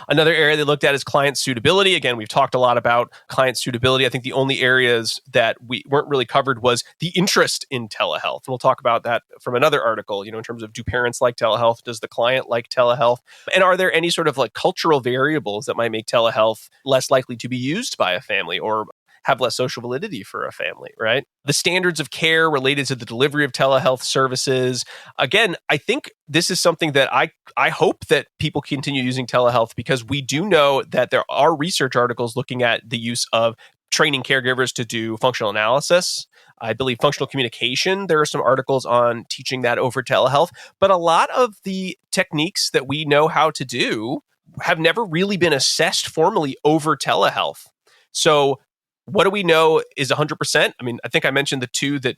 Another area they looked at is client suitability. Again, we've talked a lot about client suitability. I think the only areas that we weren't really covered was the interest in telehealth. And we'll talk about that from another article, in terms of, do parents like telehealth? Does the client like telehealth? And are there any sort of like cultural variables that might make telehealth less likely to be used by a family or have less social validity for a family, right? The standards of care related to the delivery of telehealth services. Again, I think this is something that I hope that people continue using telehealth, because we do know that there are research articles looking at the use of training caregivers to do functional analysis. I believe functional communication, there are some articles on teaching that over telehealth. But a lot of the techniques that we know how to do have never really been assessed formally over telehealth. So what do we know is 100%? I mean, I think I mentioned the two that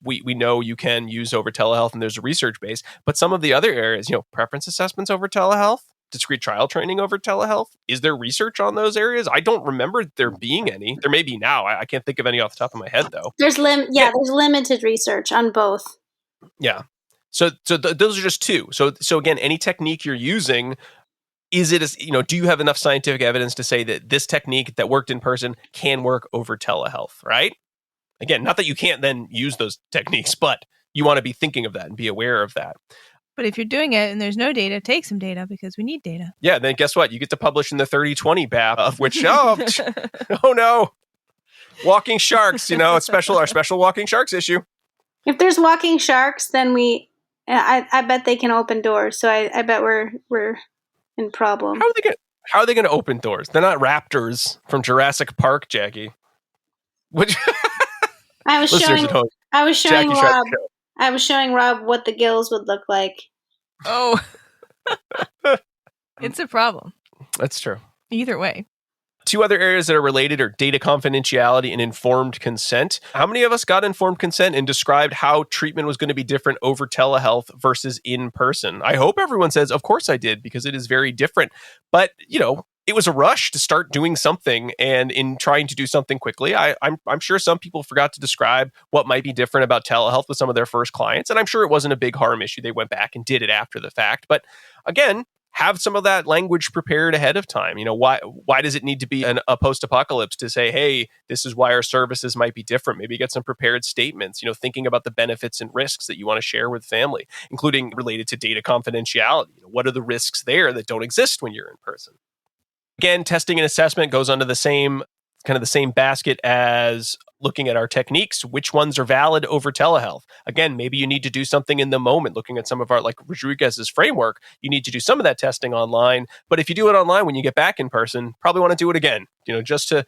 we know you can use over telehealth, and there's a research base. But some of the other areas, preference assessments over telehealth, discrete trial training over telehealth. Is there research on those areas? I don't remember there being any. There may be now. I can't think of any off the top of my head, though. There's limited research on both. Yeah. So those are just two. So again, any technique you're using, is it, do you have enough scientific evidence to say that this technique that worked in person can work over telehealth, right? Again, not that you can't then use those techniques, but you want to be thinking of that and be aware of that. But if you're doing it and there's no data, take some data, because we need data. Yeah, then guess what? You get to publish in the 30/20 BAP, of which, oh no, walking sharks, our special walking sharks issue. If there's walking sharks, then I bet they can open doors. So I bet we're in problem. How are they going to open doors? They're not raptors from Jurassic Park, Jackie. Which I was showing Rob what the gills would look like. Oh. It's a problem. That's true. Either way. Two other areas that are related are data confidentiality and informed consent. How many of us got informed consent and described how treatment was going to be different over telehealth versus in person? I hope everyone says, of course I did, because it is very different. But, it was a rush to start doing something, and in trying to do something quickly, I'm sure some people forgot to describe what might be different about telehealth with some of their first clients. And I'm sure it wasn't a big harm issue. They went back and did it after the fact. But again, have some of that language prepared ahead of time. Why does it need to be a post-apocalypse to say, hey, this is why our services might be different? Maybe get some prepared statements, thinking about the benefits and risks that you want to share with family, including related to data confidentiality. What are the risks there that don't exist when you're in person? Again, testing and assessment goes under the same basket as looking at our techniques. Which ones are valid over telehealth? Again, maybe you need to do something in the moment, looking at some of our, like Rodriguez's framework. You need to do some of that testing online. But if you do it online when you get back in person, probably want to do it again, just to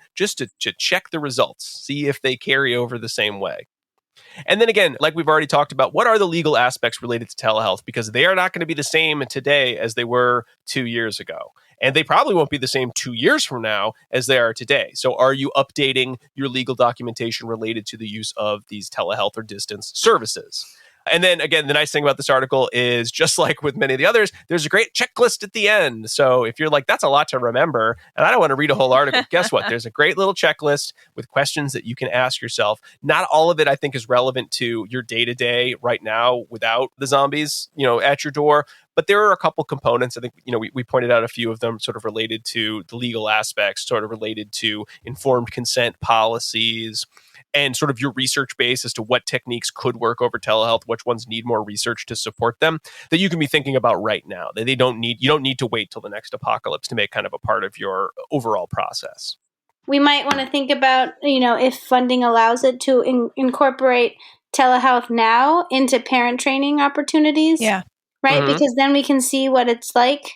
check the results, see if they carry over the same way. And then again, like we've already talked about, what are the legal aspects related to telehealth? Because they are not going to be the same today as they were 2 years ago. And they probably won't be the same 2 years from now as they are today. So are you updating your legal documentation related to the use of these telehealth or distance services? And then again, the nice thing about this article is, just like with many of the others, there's a great checklist at the end. So if you're like, that's a lot to remember, and I don't want to read a whole article, guess what? There's a great little checklist with questions that you can ask yourself. Not all of it, I think, is relevant to your day-to-day right now without the zombies, at your door. But there are a couple components. I think, we pointed out a few of them sort of related to the legal aspects, sort of related to informed consent policies, and sort of your research base as to what techniques could work over telehealth, which ones need more research to support them, that you can be thinking about right now. That you don't need to wait till the next apocalypse to make kind of a part of your overall process. We might want to think about, if funding allows it, to incorporate telehealth now into parent training opportunities. Yeah. Right? Mm-hmm. Because then we can see what it's like,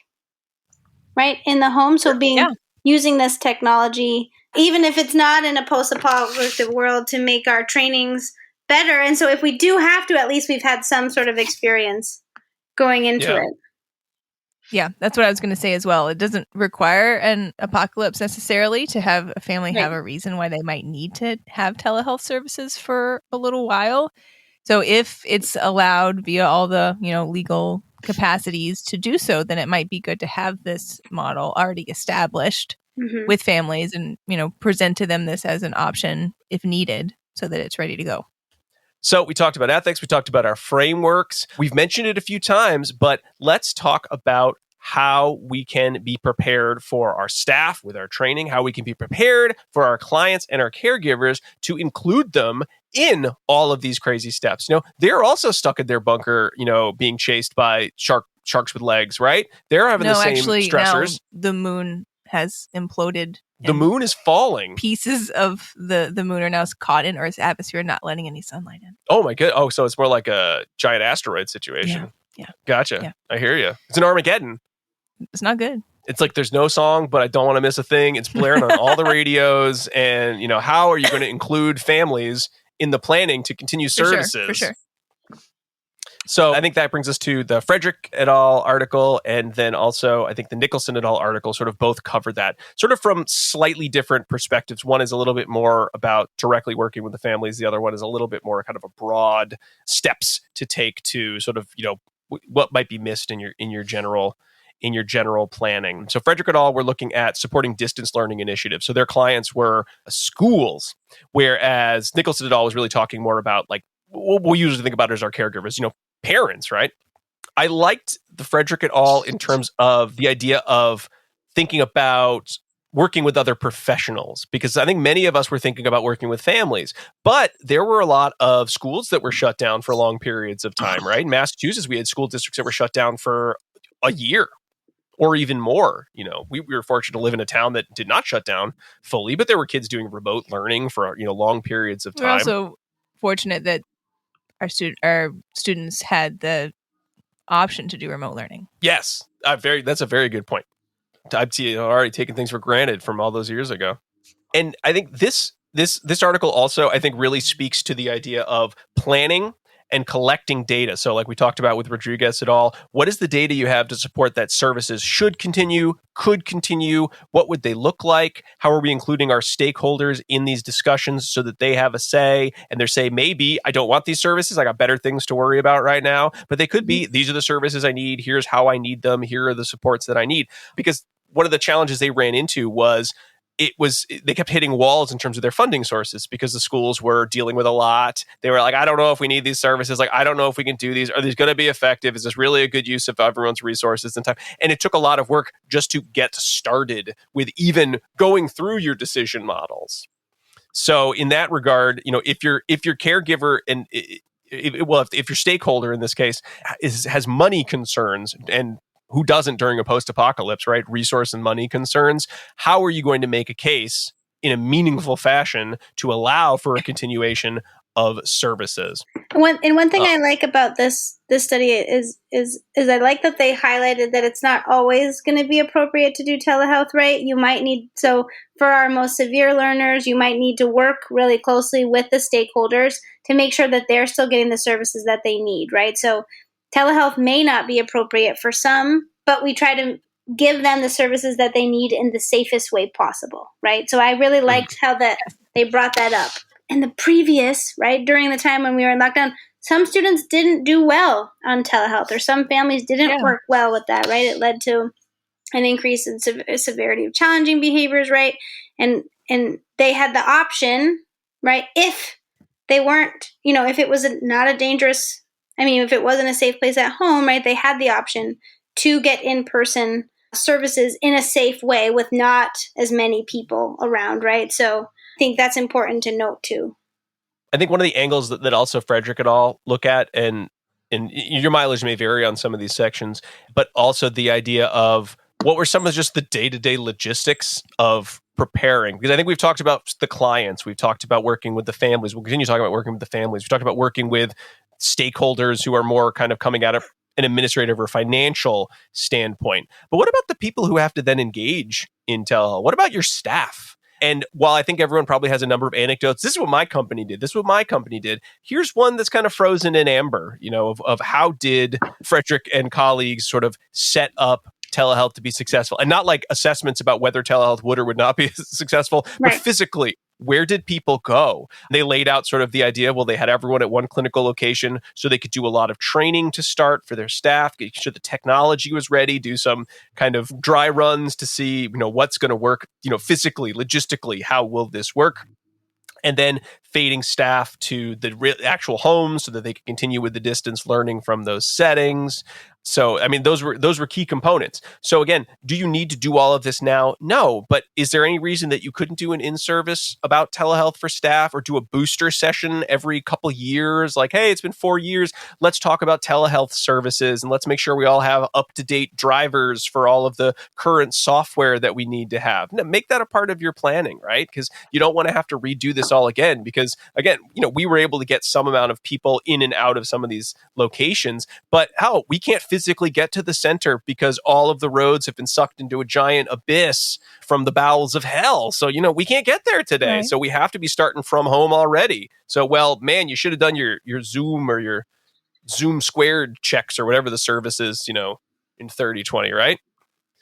right, in the home. So using this technology, even if it's not in a post-apocalyptic world, to make our trainings better. And so if we do have to, at least we've had some sort of experience going into it. Yeah, that's what I was going to say as well. It doesn't require an apocalypse necessarily to have a family have a reason why they might need to have telehealth services for a little while. So if it's allowed via all the, legal capacities to do so, then it might be good to have this model already established with families and, present to them this as an option if needed so that it's ready to go. So we talked about ethics. We talked about our frameworks. We've mentioned it a few times, but let's talk about how we can be prepared for our staff with our training, how we can be prepared for our clients and our caregivers to include them in all of these crazy steps. They're also stuck in their bunker, being chased by sharks with legs, right? They're having the same stressors. Now the moon has imploded. The moon is falling. Pieces of the moon are now caught in Earth's atmosphere, not letting any sunlight in. Oh my god! Oh, so it's more like a giant asteroid situation. Yeah. Gotcha. Yeah. I hear you. It's an Armageddon. It's not good. It's like there's no song, but I don't want to miss a thing. It's blaring on all the radios, and how are you going to include families in the planning to continue services? For sure. So I think that brings us to the Frederick et al. Article, and then also I think the Nicolson et al. Article sort of both cover that, sort of from slightly different perspectives. One is a little bit more about directly working with the families. The other one is a little bit more kind of a broad steps to take to sort of, what might be missed in your general planning. So Frederick et al. Were looking at supporting distance learning initiatives. So their clients were schools, whereas Nicolson et al. Was really talking more about like what we usually think about as our caregivers, parents, right? I liked the Frederick et al. In terms of the idea of thinking about working with other professionals, because I think many of us were thinking about working with families, but there were a lot of schools that were shut down for long periods of time, right? In Massachusetts, we had school districts that were shut down for a year or even more. We were fortunate to live in a town that did not shut down fully, but there were kids doing remote learning for, long periods of time. We're also fortunate that our students had the option to do remote learning. Yes, that's a very good point. I've already taken things for granted from all those years ago. And I think this article also, I think, really speaks to the idea of planning and collecting data. So like we talked about with Rodriguez et al., what is the data you have to support that services should continue, could continue? What would they look like? How are we including our stakeholders in these discussions so that they have a say and they say, maybe I don't want these services. I got better things to worry about right now. But they could be, these are the services I need. Here's how I need them. Here are the supports that I need. Because one of the challenges they ran into was they kept hitting walls in terms of their funding sources because the schools were dealing with a lot. They were like, I don't know if we need these services. Like, I don't know if we can do these. Are these going to be effective? Is this really a good use of everyone's resources and time? And it took a lot of work just to get started with even going through your decision models. So in that regard, if your caregiver and if your stakeholder in this case has money concerns, and who doesn't during a post-apocalypse, right? Resource and money concerns. How are you going to make a case in a meaningful fashion to allow for a continuation of services? One thing I like about this study is I like that they highlighted that it's not always going to be appropriate to do telehealth, right? You might need, so for our most severe learners, you might need to work really closely with the stakeholders to make sure that they're still getting the services that they need, right? So telehealth may not be appropriate for some, but we try to give them the services that they need in the safest way possible, right? So I really liked how that they brought that up. And the previous, right, during the time when we were in lockdown, some students didn't do well on telehealth, or some families didn't work well with that, right? It led to an increase in severity of challenging behaviors, right? And they had the option, right, if they weren't, if it was not a dangerous, if it wasn't a safe place at home, right, they had the option to get in-person services in a safe way with not as many people around, right? So I think that's important to note too. I think one of the angles that also Frederick et al. Look at, and your mileage may vary on some of these sections, but also the idea of what were some of just the day-to-day logistics of preparing? Because I think we've talked about the clients, we've talked about working with the families, we'll continue talking about working with the families, we've talked about working with stakeholders who are more kind of coming at an administrative or financial standpoint. But what about the people who have to then engage in telehealth? What about your staff? And while I think everyone probably has a number of anecdotes, this is what my company did. This is what my company did. Here's one that's kind of frozen in amber, of how did Frederick and colleagues sort of set up telehealth to be successful, and not like assessments about whether telehealth would or would not be successful, but physically, where did people go? They laid out sort of the idea, well, they had everyone at one clinical location so they could do a lot of training to start for their staff, get sure the technology was ready, do some kind of dry runs to see, what's going to work, physically, logistically, how will this work? And then fading staff to the actual homes so that they could continue with the distance learning from those settings. So, I mean, those were key components. So again, do you need to do all of this now? No, but is there any reason that you couldn't do an in-service about telehealth for staff or do a booster session every couple years? Like, hey, it's been 4 years. Let's talk about telehealth services and let's make sure we all have up-to-date drivers for all of the current software that we need to have. Now, make that a part of your planning, right? Because you don't want to have to redo this all again because, again, we were able to get some amount of people in and out of some of these locations, but we can't physically get to the center because all of the roads have been sucked into a giant abyss from the bowels of hell. So, we can't get there today. Right. So we have to be starting from home already. So, well, man, you should have done your Zoom or your Zoom squared checks or whatever the service is, in 30/20, right?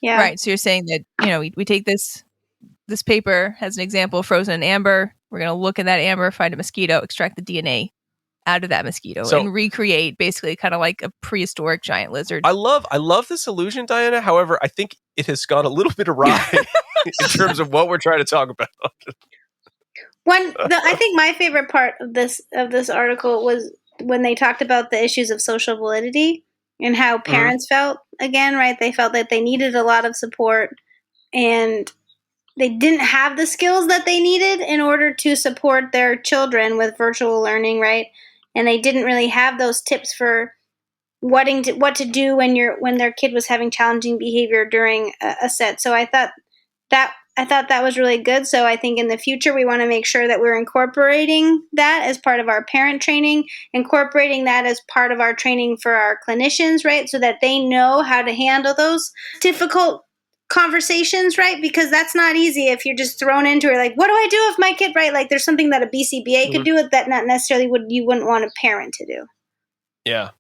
Yeah. Right. So you're saying that, we take this paper as an example, frozen in amber. We're going to look at that amber, find a mosquito, extract the DNA out of that mosquito and recreate basically kind of like a prehistoric giant lizard. I love this illusion, Diana. However, I think it has gone a little bit awry in terms of what we're trying to talk about. I think my favorite part of this article was when they talked about the issues of social validity and how parents felt again, right? They felt that they needed a lot of support and they didn't have the skills that they needed in order to support their children with virtual learning, right? And they didn't really have those tips for what to do when their kid was having challenging behavior during a set. So I thought that was really good. So I think in the future we want to make sure that we're incorporating that as part of our parent training, incorporating that as part of our training for our clinicians, right? So that they know how to handle those difficult conversations, right? Because that's not easy if you're just thrown into it. Like, what do I do if my kid, right? Like, there's something that a BCBA could do it that not necessarily you wouldn't want a parent to do. Yeah.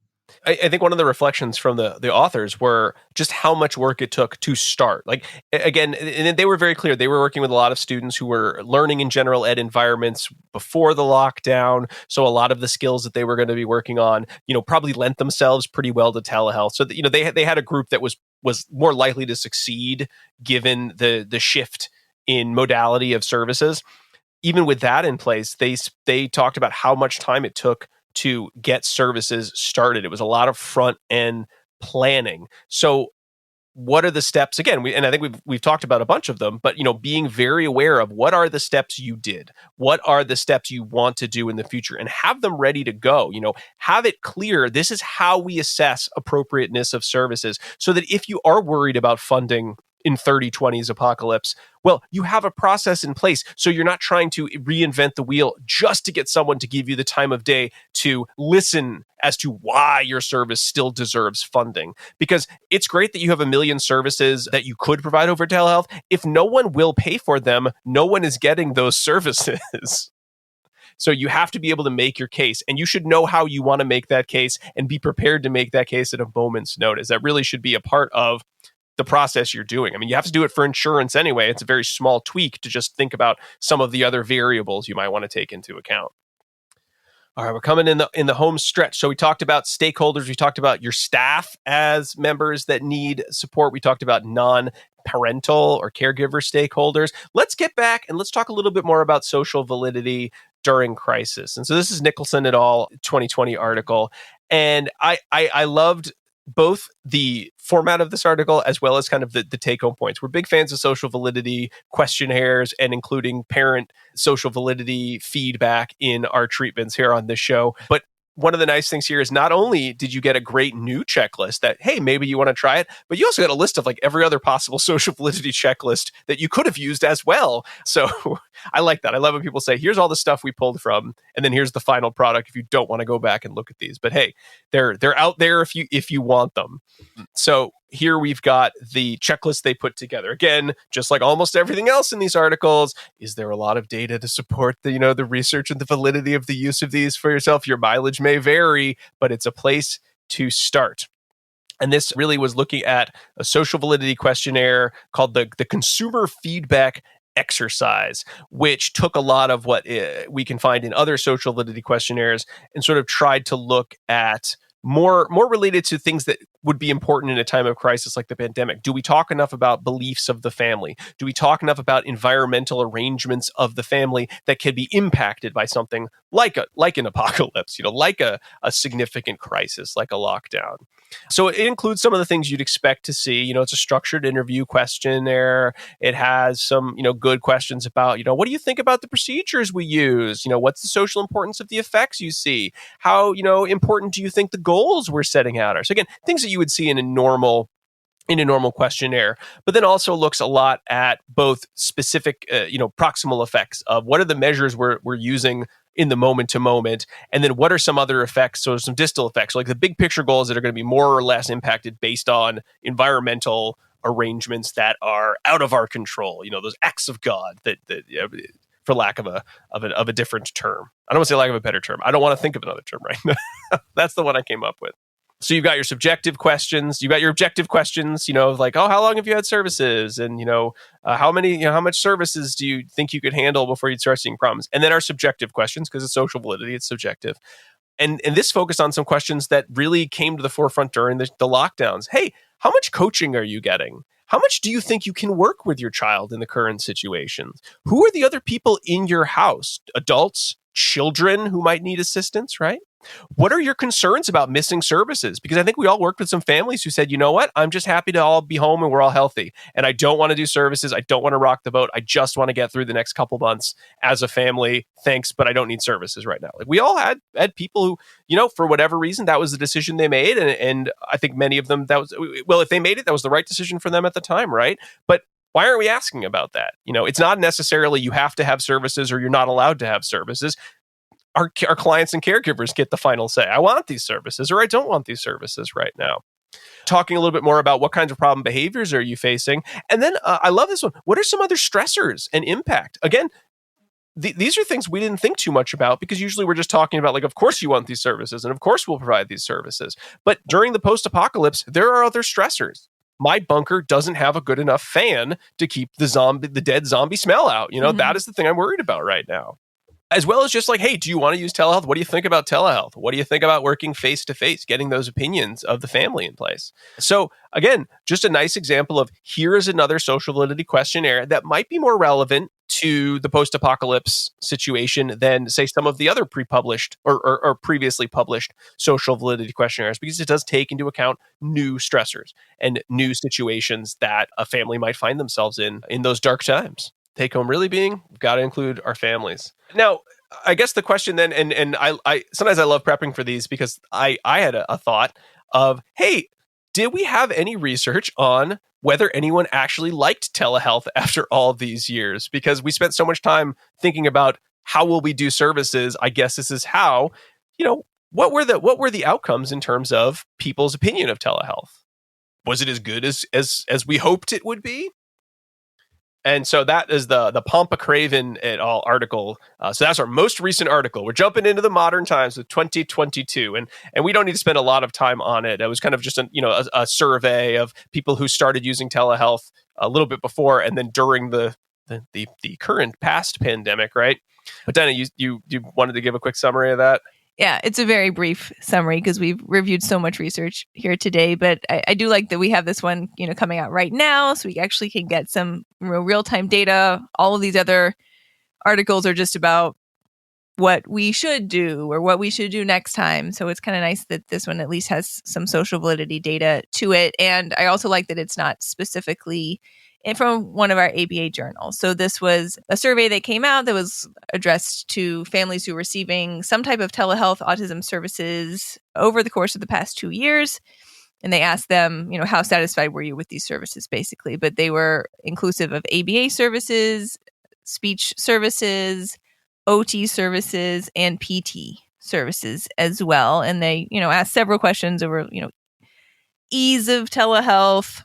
I think one of the reflections from the authors were just how much work it took to start. Like, again, and they were very clear. They were working with a lot of students who were learning in general ed environments before the lockdown. So a lot of the skills that they were going to be working on, probably lent themselves pretty well to telehealth. So that, they had a group that was more likely to succeed given the shift in modality of services. Even with that in place, they talked about how much time it took to get services started. It was a lot of front end planning. So what are the steps? Again, and I think we've talked about a bunch of them, but being very aware of what are the steps you did, what are the steps you want to do in the future, and have them ready to go. Have it clear. This is how we assess appropriateness of services, so that if you are worried about funding in 30/20's apocalypse, well, you have a process in place. So you're not trying to reinvent the wheel just to get someone to give you the time of day to listen as to why your service still deserves funding. Because it's great that you have a million services that you could provide over telehealth. If no one will pay for them, no one is getting those services. So you have to be able to make your case, and you should know how you want to make that case and be prepared to make that case at a moment's notice. That really should be a part of the process you're doing. I mean, you have to do it for insurance anyway. It's a very small tweak to just think about some of the other variables you might want to take into account. All right, we're coming in the home stretch. So we talked about stakeholders. We talked about your staff as members that need support. We talked about non-parental or caregiver stakeholders. Let's get back and let's talk a little bit more about social validity during crisis. And so this is Nicolson et al. 2020 article. And I loved both the format of this article as well as kind of the take-home points. We're big fans of social validity questionnaires and including parent social validity feedback in our treatments here on this show. But one of the nice things here is not only did you get a great new checklist that, hey, maybe you want to try it, but you also got a list of like every other possible social validity checklist that you could have used as well. So I like that. I love when people say, here's all the stuff we pulled from, and then here's the final product if you don't want to go back and look at these. But hey, they're out there if you want them. So here we've got the checklist they put together. Again, just like almost everything else in these articles, is there a lot of data to support the research and the validity of the use of these for yourself? Your mileage may vary, but it's a place to start. And this really was looking at a social validity questionnaire called the Consumer Feedback Exercise, which took a lot of what we can find in other social validity questionnaires and sort of tried to look at more related to things that would be important in a time of crisis like the pandemic. Do we talk enough about beliefs of the family? Do we talk enough about environmental arrangements of the family that can be impacted by something like an apocalypse, like a significant crisis, like a lockdown? So it includes some of the things you'd expect to see. It's a structured interview questionnaire. It has some, good questions about, what do you think about the procedures we use? What's the social importance of the effects you see? How, important do you think the goals we're setting out are? So again, things that you would see in a normal questionnaire, but then also looks a lot at both specific, proximal effects of what are the measures we're using in the moment to moment, and then what are some other effects, so some distal effects, like the big picture goals that are going to be more or less impacted based on environmental arrangements that are out of our control, those acts of God that for lack of a different term. I don't want to say lack of a better term. I don't want to think of another term right now. That's the one I came up with. So you've got your subjective questions, you've got your objective questions, like, oh, how long have you had services? And, how much services do you think you could handle before you'd start seeing problems? And then our subjective questions, because it's social validity, it's subjective. And this focused on some questions that really came to the forefront during the lockdowns. Hey, how much coaching are you getting? How much do you think you can work with your child in the current situations? Who are the other people in your house? Adults, children who might need assistance, right? What are your concerns about missing services? Because I think we all worked with some families who said, you know what, I'm just happy to all be home and we're all healthy. And I don't want to do services. I don't want to rock the boat. I just want to get through the next couple months as a family. Thanks, but I don't need services right now. Like we all had people who, for whatever reason, that was the decision they made. And I think many of them, if they made it, that was the right decision for them at the time, right? But why aren't we asking about that? It's not necessarily you have to have services or you're not allowed to have services. Our clients and caregivers get the final say. I want these services or I don't want these services right now. Talking a little bit more about what kinds of problem behaviors are you facing. And then I love this one. What are some other stressors and impact? Again, these are things we didn't think too much about because usually we're just talking about like, of course you want these services and of course we'll provide these services. But during the post-apocalypse, there are other stressors. My bunker doesn't have a good enough fan to keep the dead zombie smell out. That is the thing I'm worried about right now. As well as just like, hey, do you want to use telehealth? What do you think about telehealth? What do you think about working face-to-face, getting those opinions of the family in place? So again, just a nice example of here is another social validity questionnaire that might be more relevant to the post-apocalypse situation than, say, some of the other pre-published or previously published social validity questionnaires, because it does take into account new stressors and new situations that a family might find themselves in those dark times. Take home really being, we've got to include our families. Now, I guess the question then, and I sometimes I love prepping for these because I had a thought of, hey, did we have any research on whether anyone actually liked telehealth after all these years? Because we spent so much time thinking about how will we do services. I guess this is how, what were the outcomes in terms of people's opinion of telehealth? Was it as good as we hoped it would be? And so that is the Pompa Craven et al. Article. So that's our most recent article. We're jumping into the modern times of 2022, and we don't need to spend a lot of time on it. It was kind of just a survey of people who started using telehealth a little bit before and then during the current past pandemic, right? But Dana, you wanted to give a quick summary of that? Yeah, it's a very brief summary because we've reviewed so much research here today, but I do like that we have this one, coming out right now, so we actually can get some real-time data. All of these other articles are just about what we should do or what we should do next time. So it's kind of nice that this one at least has some social validity data to it. And I also like that it's not specifically from one of our ABA journals. So this was a survey that came out that was addressed to families who were receiving some type of telehealth autism services over the course of the past 2 years. And they asked them, how satisfied were you with these services, basically? But they were inclusive of ABA services, speech services, OT services, and PT services as well. And they, asked several questions over, ease of telehealth?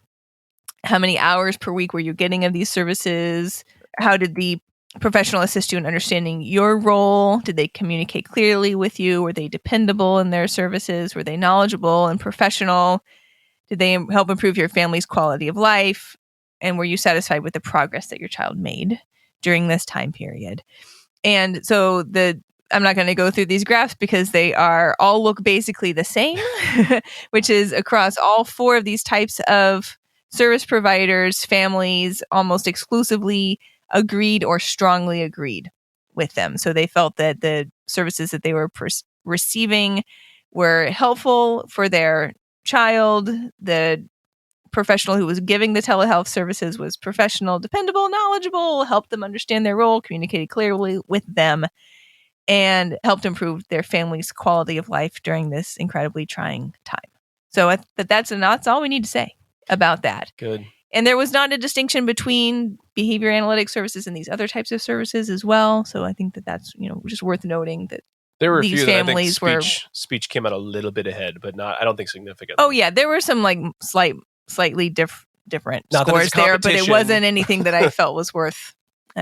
How many hours per week were you getting of these services? How did the professional assist you in understanding your role? Did they communicate clearly with you? Were they dependable in their services? Were they knowledgeable and professional? Did they help improve your family's quality of life? And were you satisfied with the progress that your child made during this time period? And so I'm not going to go through these graphs because they all look basically the same, which is across all 4 of these types of service providers, families almost exclusively agreed or strongly agreed with them. So they felt that the services that they were receiving were helpful for their child. The professional who was giving the telehealth services was professional, dependable, knowledgeable, helped them understand their role, communicated clearly with them, and helped improve their family's quality of life during this incredibly trying time. So that's all we need to say about that. Good. And there was not a distinction between behavior analytics services and these other types of services as well. So I think that's just worth noting that there were a these few families that I think speech came out a little bit ahead, but I don't think significant. Oh yeah, there were some like slightly different scores there, but it wasn't anything that I felt was worth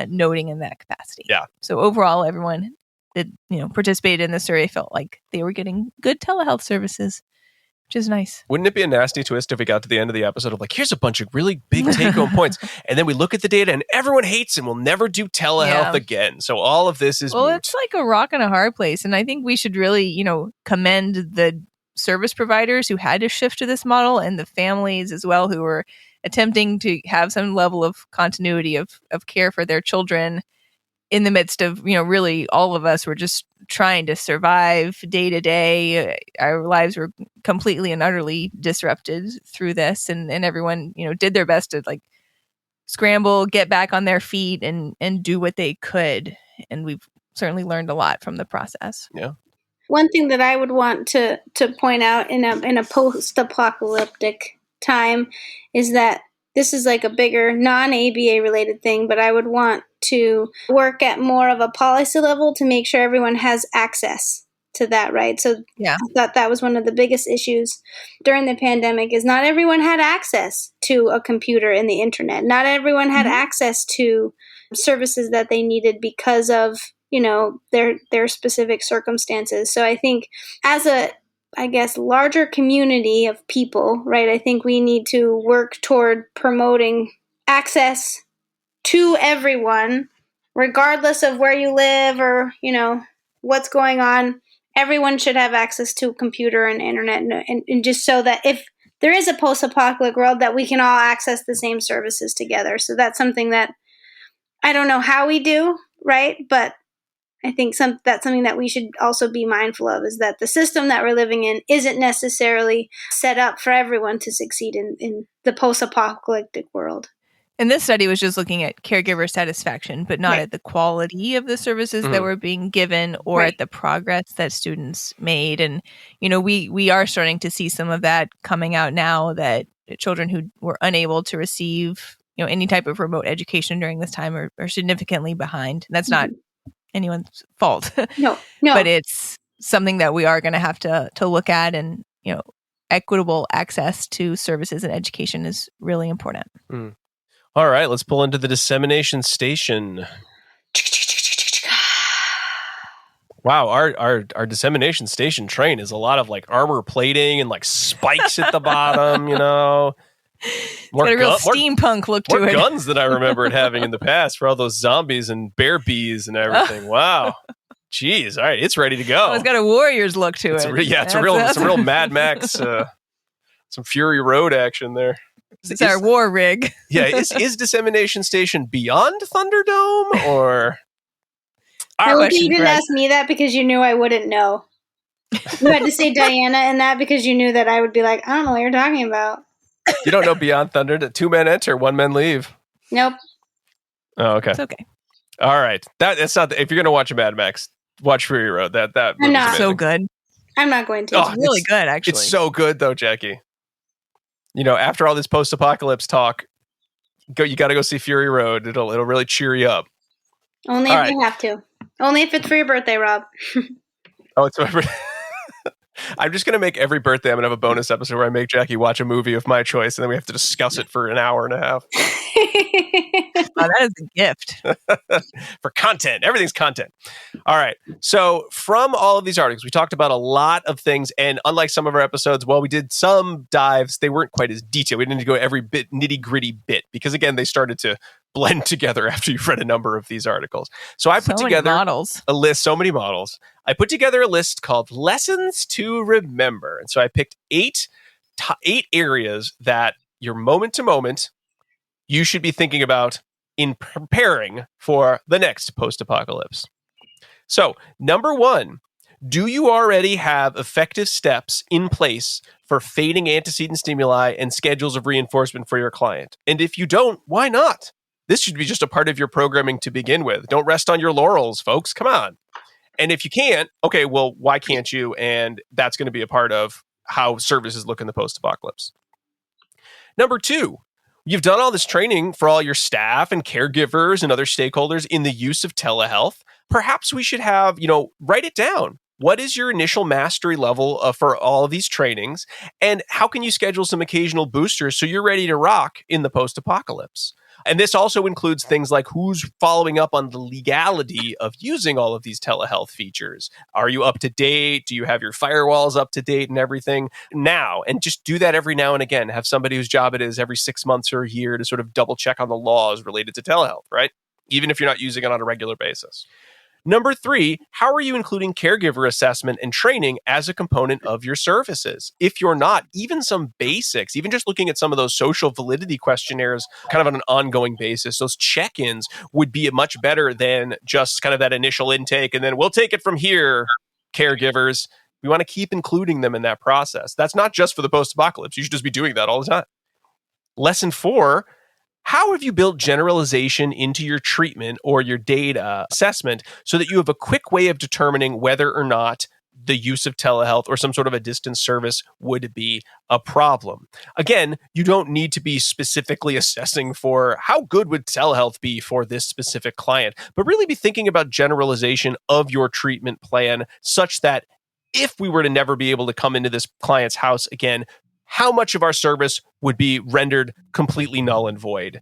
noting in that capacity. Yeah. So overall, everyone that participated in the survey felt like they were getting good telehealth services, which is nice. Wouldn't it be a nasty twist if we got to the end of the episode of like, here's a bunch of really big take-home points, and then we look at the data and everyone hates and we'll never do telehealth again. So all of this is moot. It's like a rock and a hard place, and I think we should really, commend the service providers who had to shift to this model and the families as well who were attempting to have some level of continuity of care for their children in the midst of, really all of us were just trying to survive day to day. Our lives were completely and utterly disrupted through this, and everyone, did their best to like scramble, get back on their feet and do what they could. And we've certainly learned a lot from the process. Yeah. One thing that I would want to point out in a post-apocalyptic time is that this is like a bigger non-ABA related thing, but I would want to work at more of a policy level to make sure everyone has access to that, right? So yeah. I thought that was one of the biggest issues during the pandemic is not everyone had access to a computer and the internet. Not everyone had access to services that they needed because of, their specific circumstances. So I think as a larger community of people, right, I think we need to work toward promoting access to everyone, regardless of where you live or, what's going on. Everyone should have access to a computer and internet and just so that if there is a post-apocalyptic world that we can all access the same services together. So that's something that I don't know how we do, right? But I think that's something that we should also be mindful of is that the system that we're living in isn't necessarily set up for everyone to succeed in the post-apocalyptic world. And this study was just looking at caregiver satisfaction, but not at the quality of the services that were being given or at the progress that students made. And, we are starting to see some of that coming out now that children who were unable to receive, any type of remote education during this time are significantly behind. And that's not anyone's fault. No. But it's something that we are going to have to look at, and, equitable access to services and education is really important. All right, let's pull into the dissemination station. Wow, our dissemination station train is a lot of like armor plating and like spikes at the bottom, More it's got a real steampunk look to it. More guns than I remember it having in the past for all those zombies and bear bees and everything. Wow. Jeez, all right, it's ready to go. It's got a Warriors look to it. It's a real Mad Max, some Fury Road action there. It's our war rig. Yeah, is Dissemination Station beyond Thunderdome or? You didn't ask me that because you knew I wouldn't know. You had to say Diana in that because you knew that I would be like, I don't know what you're talking about. You don't know Beyond Thunder? 2 men enter, 1 man leave. Nope. Oh, okay. It's okay. All right. That's not. If you're gonna watch a Mad Max, watch Fury Road. That not so good. I'm not going to. It's really good, actually. It's so good though, Jackie. After all this post-apocalypse talk, you got to go see Fury Road. It'll really cheer you up. Only if you have to. Only if it's for your birthday, Rob. Oh, it's my birthday. I'm just going to make every birthday, I'm going to have a bonus episode where I make Jackie watch a movie of my choice, and then we have to discuss it for an hour and a half. Oh, that is a gift. For content. Everything's content. All right. So from all of these articles, we talked about a lot of things. And unlike some of our episodes, while we did some dives, they weren't quite as detailed. We didn't go every bit, nitty-gritty bit, because again, they started to blend together after you've read a number of these articles. So I put together a list, so many models. I put together a list called Lessons to Remember. And so I picked eight areas that your moment to moment you should be thinking about in preparing for the next post-apocalypse. So, number one, do you already have effective steps in place for fading antecedent stimuli and schedules of reinforcement for your client? And if you don't, why not? This should be just a part of your programming to begin with. Don't rest on your laurels, folks. Come on. And if you can't, okay, well, why can't you? And that's going to be a part of how services look in the post-apocalypse. Number two, you've done all this training for all your staff and caregivers and other stakeholders in the use of telehealth. Perhaps we should have, write it down. What is your initial mastery level for all of these trainings? And how can you schedule some occasional boosters so you're ready to rock in the post-apocalypse? And this also includes things like who's following up on the legality of using all of these telehealth features. Are you up to date? Do you have your firewalls up to date and everything now? And just do that every now and again. Have somebody whose job it is every 6 months or a year to sort of double check on the laws related to telehealth, right? Even if you're not using it on a regular basis. Number three, how are you including caregiver assessment and training as a component of your services? If you're not, even some basics, even just looking at some of those social validity questionnaires kind of on an ongoing basis, those check-ins would be much better than just kind of that initial intake and then we'll take it from here, caregivers. We want to keep including them in that process. That's not just for the post-apocalypse. You should just be doing that all the time. Lesson 4, how have you built generalization into your treatment or your data assessment so that you have a quick way of determining whether or not the use of telehealth or some sort of a distance service would be a problem? Again, you don't need to be specifically assessing for how good would telehealth be for this specific client, but really be thinking about generalization of your treatment plan such that if we were to never be able to come into this client's house again, how much of our service would be rendered completely null and void?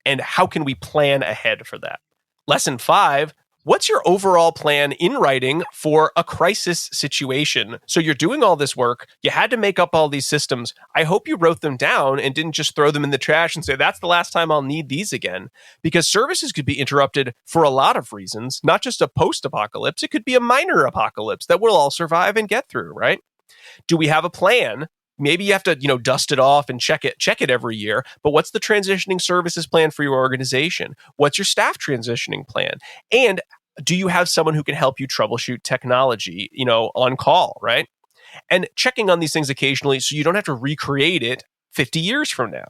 And how can we plan ahead for that? Lesson 5, what's your overall plan in writing for a crisis situation? So you're doing all this work. You had to make up all these systems. I hope you wrote them down and didn't just throw them in the trash and say, that's the last time I'll need these again. Because services could be interrupted for a lot of reasons, not just a post-apocalypse. It could be a minor apocalypse that we'll all survive and get through, right? Do we have a plan? Maybe you have to, dust it off and check it every year. But what's the transitioning services plan for your organization? What's your staff transitioning plan? And do you have someone who can help you troubleshoot technology, on call, right? And checking on these things occasionally so you don't have to recreate it 50 years from now.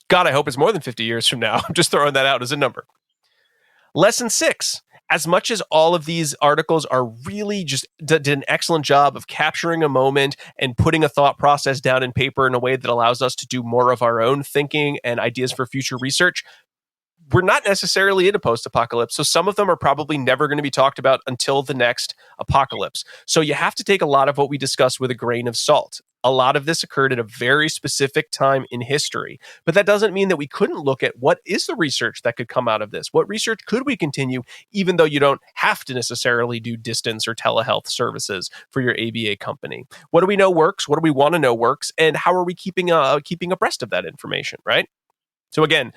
God, I hope it's more than 50 years from now. I'm just throwing that out as a number. Lesson 6. As much as all of these articles are really just did an excellent job of capturing a moment and putting a thought process down in paper in a way that allows us to do more of our own thinking and ideas for future research, we're not necessarily in a post-apocalypse. So some of them are probably never going to be talked about until the next apocalypse. So you have to take a lot of what we discuss with a grain of salt. A lot of this occurred at a very specific time in history. But that doesn't mean that we couldn't look at what is the research that could come out of this? What research could we continue, even though you don't have to necessarily do distance or telehealth services for your ABA company? What do we know works? What do we want to know works? And how are we keeping abreast of that information, right? So again,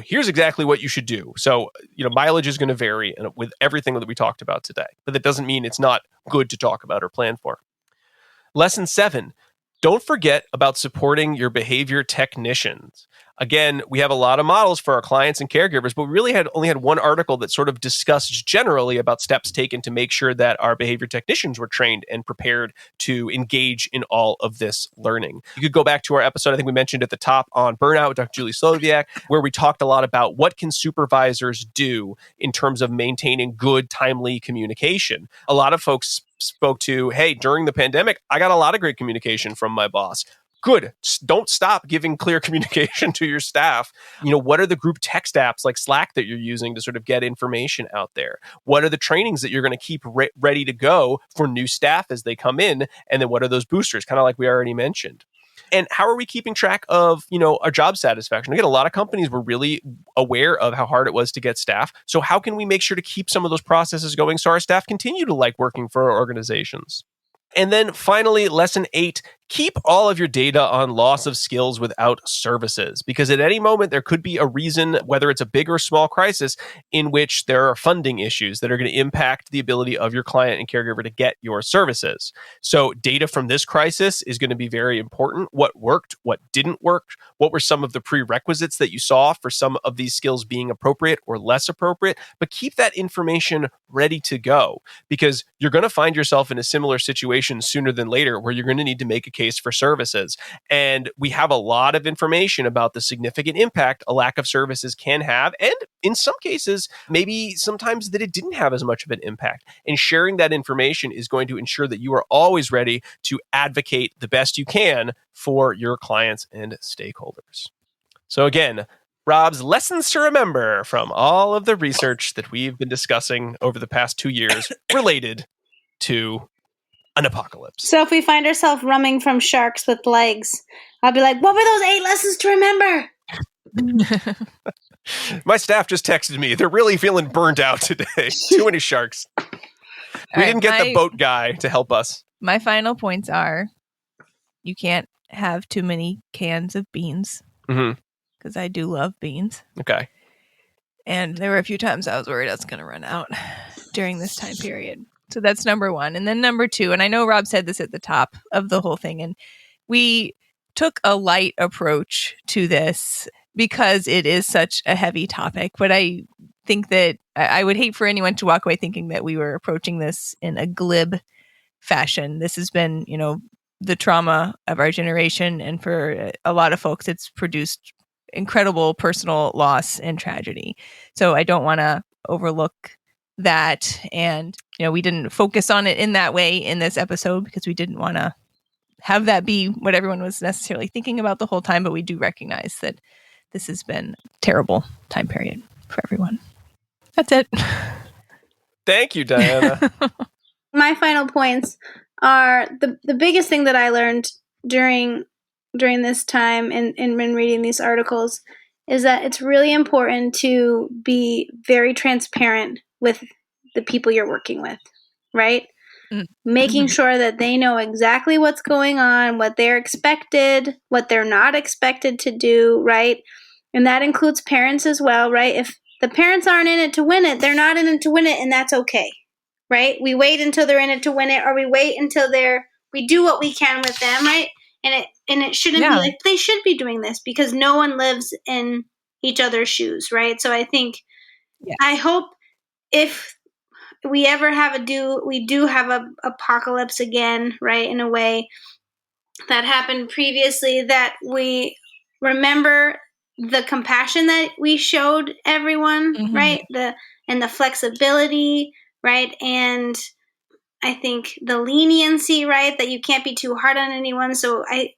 here's exactly what you should do. So, mileage is going to vary with everything that we talked about today, but that doesn't mean it's not good to talk about or plan for. Lesson 7, don't forget about supporting your behavior technicians. Again, we have a lot of models for our clients and caregivers, but we really only had one article that sort of discussed generally about steps taken to make sure that our behavior technicians were trained and prepared to engage in all of this learning. You could go back to our episode, I think we mentioned at the top, on burnout with Dr. Julie Sloviak, where we talked a lot about what can supervisors do in terms of maintaining good, timely communication. A lot of folks spoke to, hey, during the pandemic, I got a lot of great communication from my boss. Good. Don't stop giving clear communication to your staff. What are the group text apps like Slack that you're using to sort of get information out there? What are the trainings that you're going to keep ready to go for new staff as they come in? And then what are those boosters, kind of like we already mentioned? And how are we keeping track of, our job satisfaction? Again, a lot of companies were really aware of how hard it was to get staff. So how can we make sure to keep some of those processes going so our staff continue to like working for our organizations? And then finally, lesson 8, keep all of your data on loss of skills without services, because at any moment there could be a reason, whether it's a big or small crisis, in which there are funding issues that are going to impact the ability of your client and caregiver to get your services. So data from this crisis is going to be very important. What worked, what didn't work, what were some of the prerequisites that you saw for some of these skills being appropriate or less appropriate, but keep that information ready to go, because you're going to find yourself in a similar situation sooner than later where you're going to need to make a case for services. And we have a lot of information about the significant impact a lack of services can have. And in some cases, maybe sometimes that it didn't have as much of an impact. And sharing that information is going to ensure that you are always ready to advocate the best you can for your clients and stakeholders. So again, Rob's lessons to remember from all of the research that we've been discussing over the past 2 years related to an apocalypse. So if we find ourselves running from sharks with legs, I'll be like, what were those 8 lessons to remember? My staff just texted me. They're really feeling burnt out today. Too many sharks. We didn't get the boat guy to help us. My final points are, you can't have too many cans of beans, because I do love beans. Okay. And there were a few times I was worried I was going to run out during this time period. So that's number 1. And then number 2, and I know Rob said this at the top of the whole thing, and we took a light approach to this because it is such a heavy topic. But I think that I would hate for anyone to walk away thinking that we were approaching this in a glib fashion. This has been, the trauma of our generation. And for a lot of folks, it's produced incredible personal loss and tragedy. So I don't want to overlook that. And, we didn't focus on it in that way in this episode because we didn't want to have that be what everyone was necessarily thinking about the whole time. But we do recognize that this has been a terrible time period for everyone. That's it. Thank you, Diana. My final points are the biggest thing that I learned during this time and when reading these articles is that it's really important to be very transparent with the people you're working with, right? Making sure that they know exactly what's going on, what they're expected, what they're not expected to do, right? And that includes parents as well, right? If the parents aren't in it to win it, they're not in it to win it, and that's okay, right? We wait until they're in it to win it, or we wait until we do what we can with them, right? And it shouldn't be like they should be doing this because no one lives in each other's shoes, right? So I think, I hope if we ever we do have a apocalypse again, right? In a way that happened previously, that we remember the compassion that we showed everyone, right? And the flexibility, right? And I think the leniency, right? That you can't be too hard on anyone. So I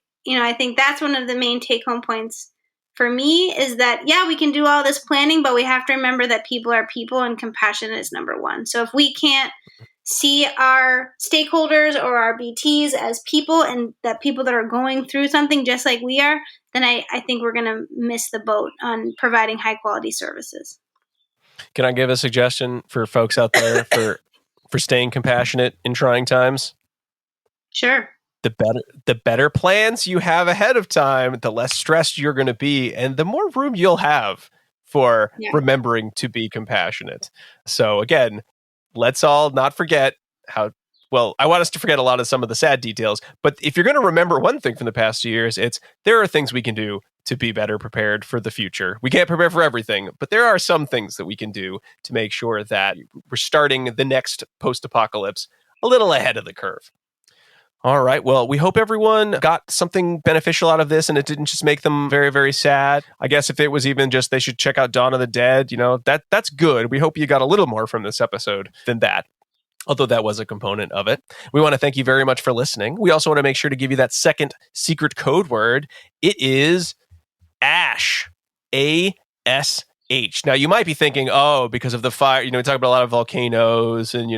think that's one of the main take-home points for me is that, we can do all this planning, but we have to remember that people are people and compassion is number 1. So if we can't see our stakeholders or our BTs as people and that people that are going through something just like we are, then I think we're going to miss the boat on providing high-quality services. Can I give a suggestion for folks out there for staying compassionate in trying times? Sure. The better plans you have ahead of time, the less stressed you're going to be, and the more room you'll have for remembering to be compassionate. So again, let's all not forget I want us to forget a lot of some of the sad details, but if you're going to remember one thing from the past 2 years, it's there are things we can do to be better prepared for the future. We can't prepare for everything, but there are some things that we can do to make sure that we're starting the next post-apocalypse a little ahead of the curve. All right. Well, we hope everyone got something beneficial out of this and it didn't just make them very, very sad. I guess if it was even just they should check out Dawn of the Dead, that's good. We hope you got a little more from this episode than that. although that was a component of it. We want to thank you very much for listening. We also want to make sure to give you that second secret code word. It is ASH. ASH. Now, you might be thinking, oh, because of the fire, we talk about a lot of volcanoes and,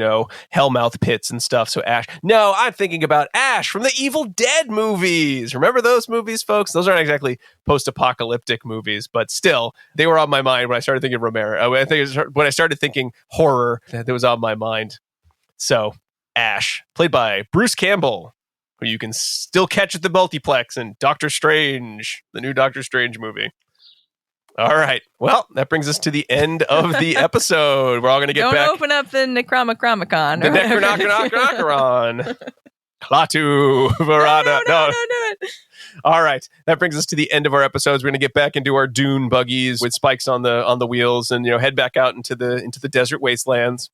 hellmouth pits and stuff, so ash. No, I'm thinking about Ash from the Evil Dead movies. Remember those movies, folks? Those aren't exactly post-apocalyptic movies, but still, they were on my mind when I started thinking Romero. I think when I started thinking horror, that was on my mind. So, Ash, played by Bruce Campbell, who you can still catch at the multiplex in Doctor Strange, the new Doctor Strange movie. All right. Well, that brings us to the end of the episode. We're all going to get back. Don't open up the Necromacron. The Necronocron. Klaatu Varada. No. All right. That brings us to the end of our episodes. We're going to get back into our dune buggies with spikes on the wheels and head back out into the desert wastelands.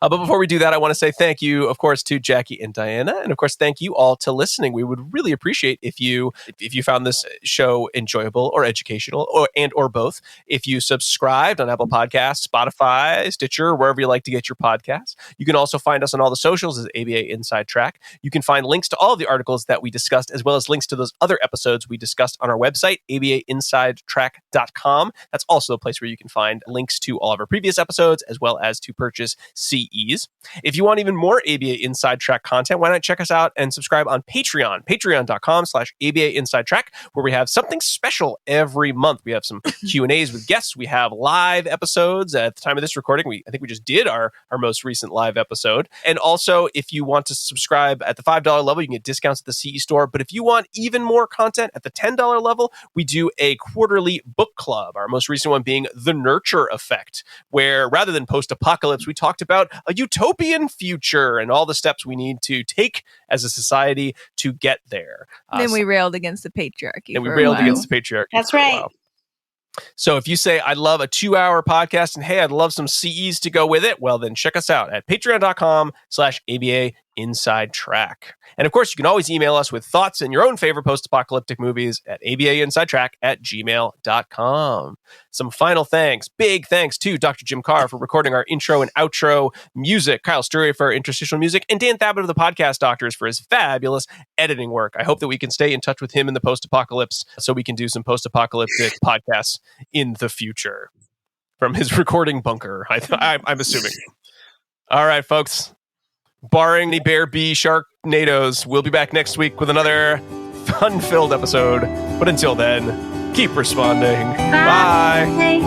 But before we do that, I want to say thank you, of course, to Jackie and Diana. And of course, thank you all to listening. We would really appreciate if you found this show enjoyable or educational or both. If you subscribed on Apple Podcasts, Spotify, Stitcher, wherever you like to get your podcasts. You can also find us on all the socials as ABA Inside Track. You can find links to all of the articles that we discussed, as well as links to those other episodes we discussed on our website, abainsidetrack.com. That's also a place where you can find links to all of our previous episodes, as well as to purchase CEs. If you want even more ABA Inside Track content, why not check us out and subscribe on Patreon, patreon.com/ABA Inside Track, where we have something special every month. We have some Q&As with guests. We have live episodes. At the time of this recording, I think we just did our most recent live episode. And also, if you want to subscribe at the $5 level, you can get discounts at the CE store. But if you want even more content at the $10 level, we do a quarterly book club. Our most recent one being The Nurture Effect, where rather than post-apocalypse, we talked about a utopian future and all the steps we need to take as a society to get there. Then we railed against the patriarchy. That's right. So if you say, I'd love a 2-hour podcast and hey, I'd love some CEs to go with it, well, then check us out at patreon.com/ABA Inside Track. And of course, you can always email us with thoughts and your own favorite post-apocalyptic movies at abainsidetrack@gmail.com. Some final thanks. Big thanks to Dr. Jim Carr for recording our intro and outro music, Kyle Sturry for our interstitial music, and Dan Thabit of the Podcast Doctors for his fabulous editing work. I hope that we can stay in touch with him in the post-apocalypse so we can do some post-apocalyptic podcasts in the future from his recording bunker, I'm assuming. All right, folks. Barring any bear, bee, sharknadoes, we'll be back next week with another fun-filled episode. But until then, keep responding. Bye. Bye.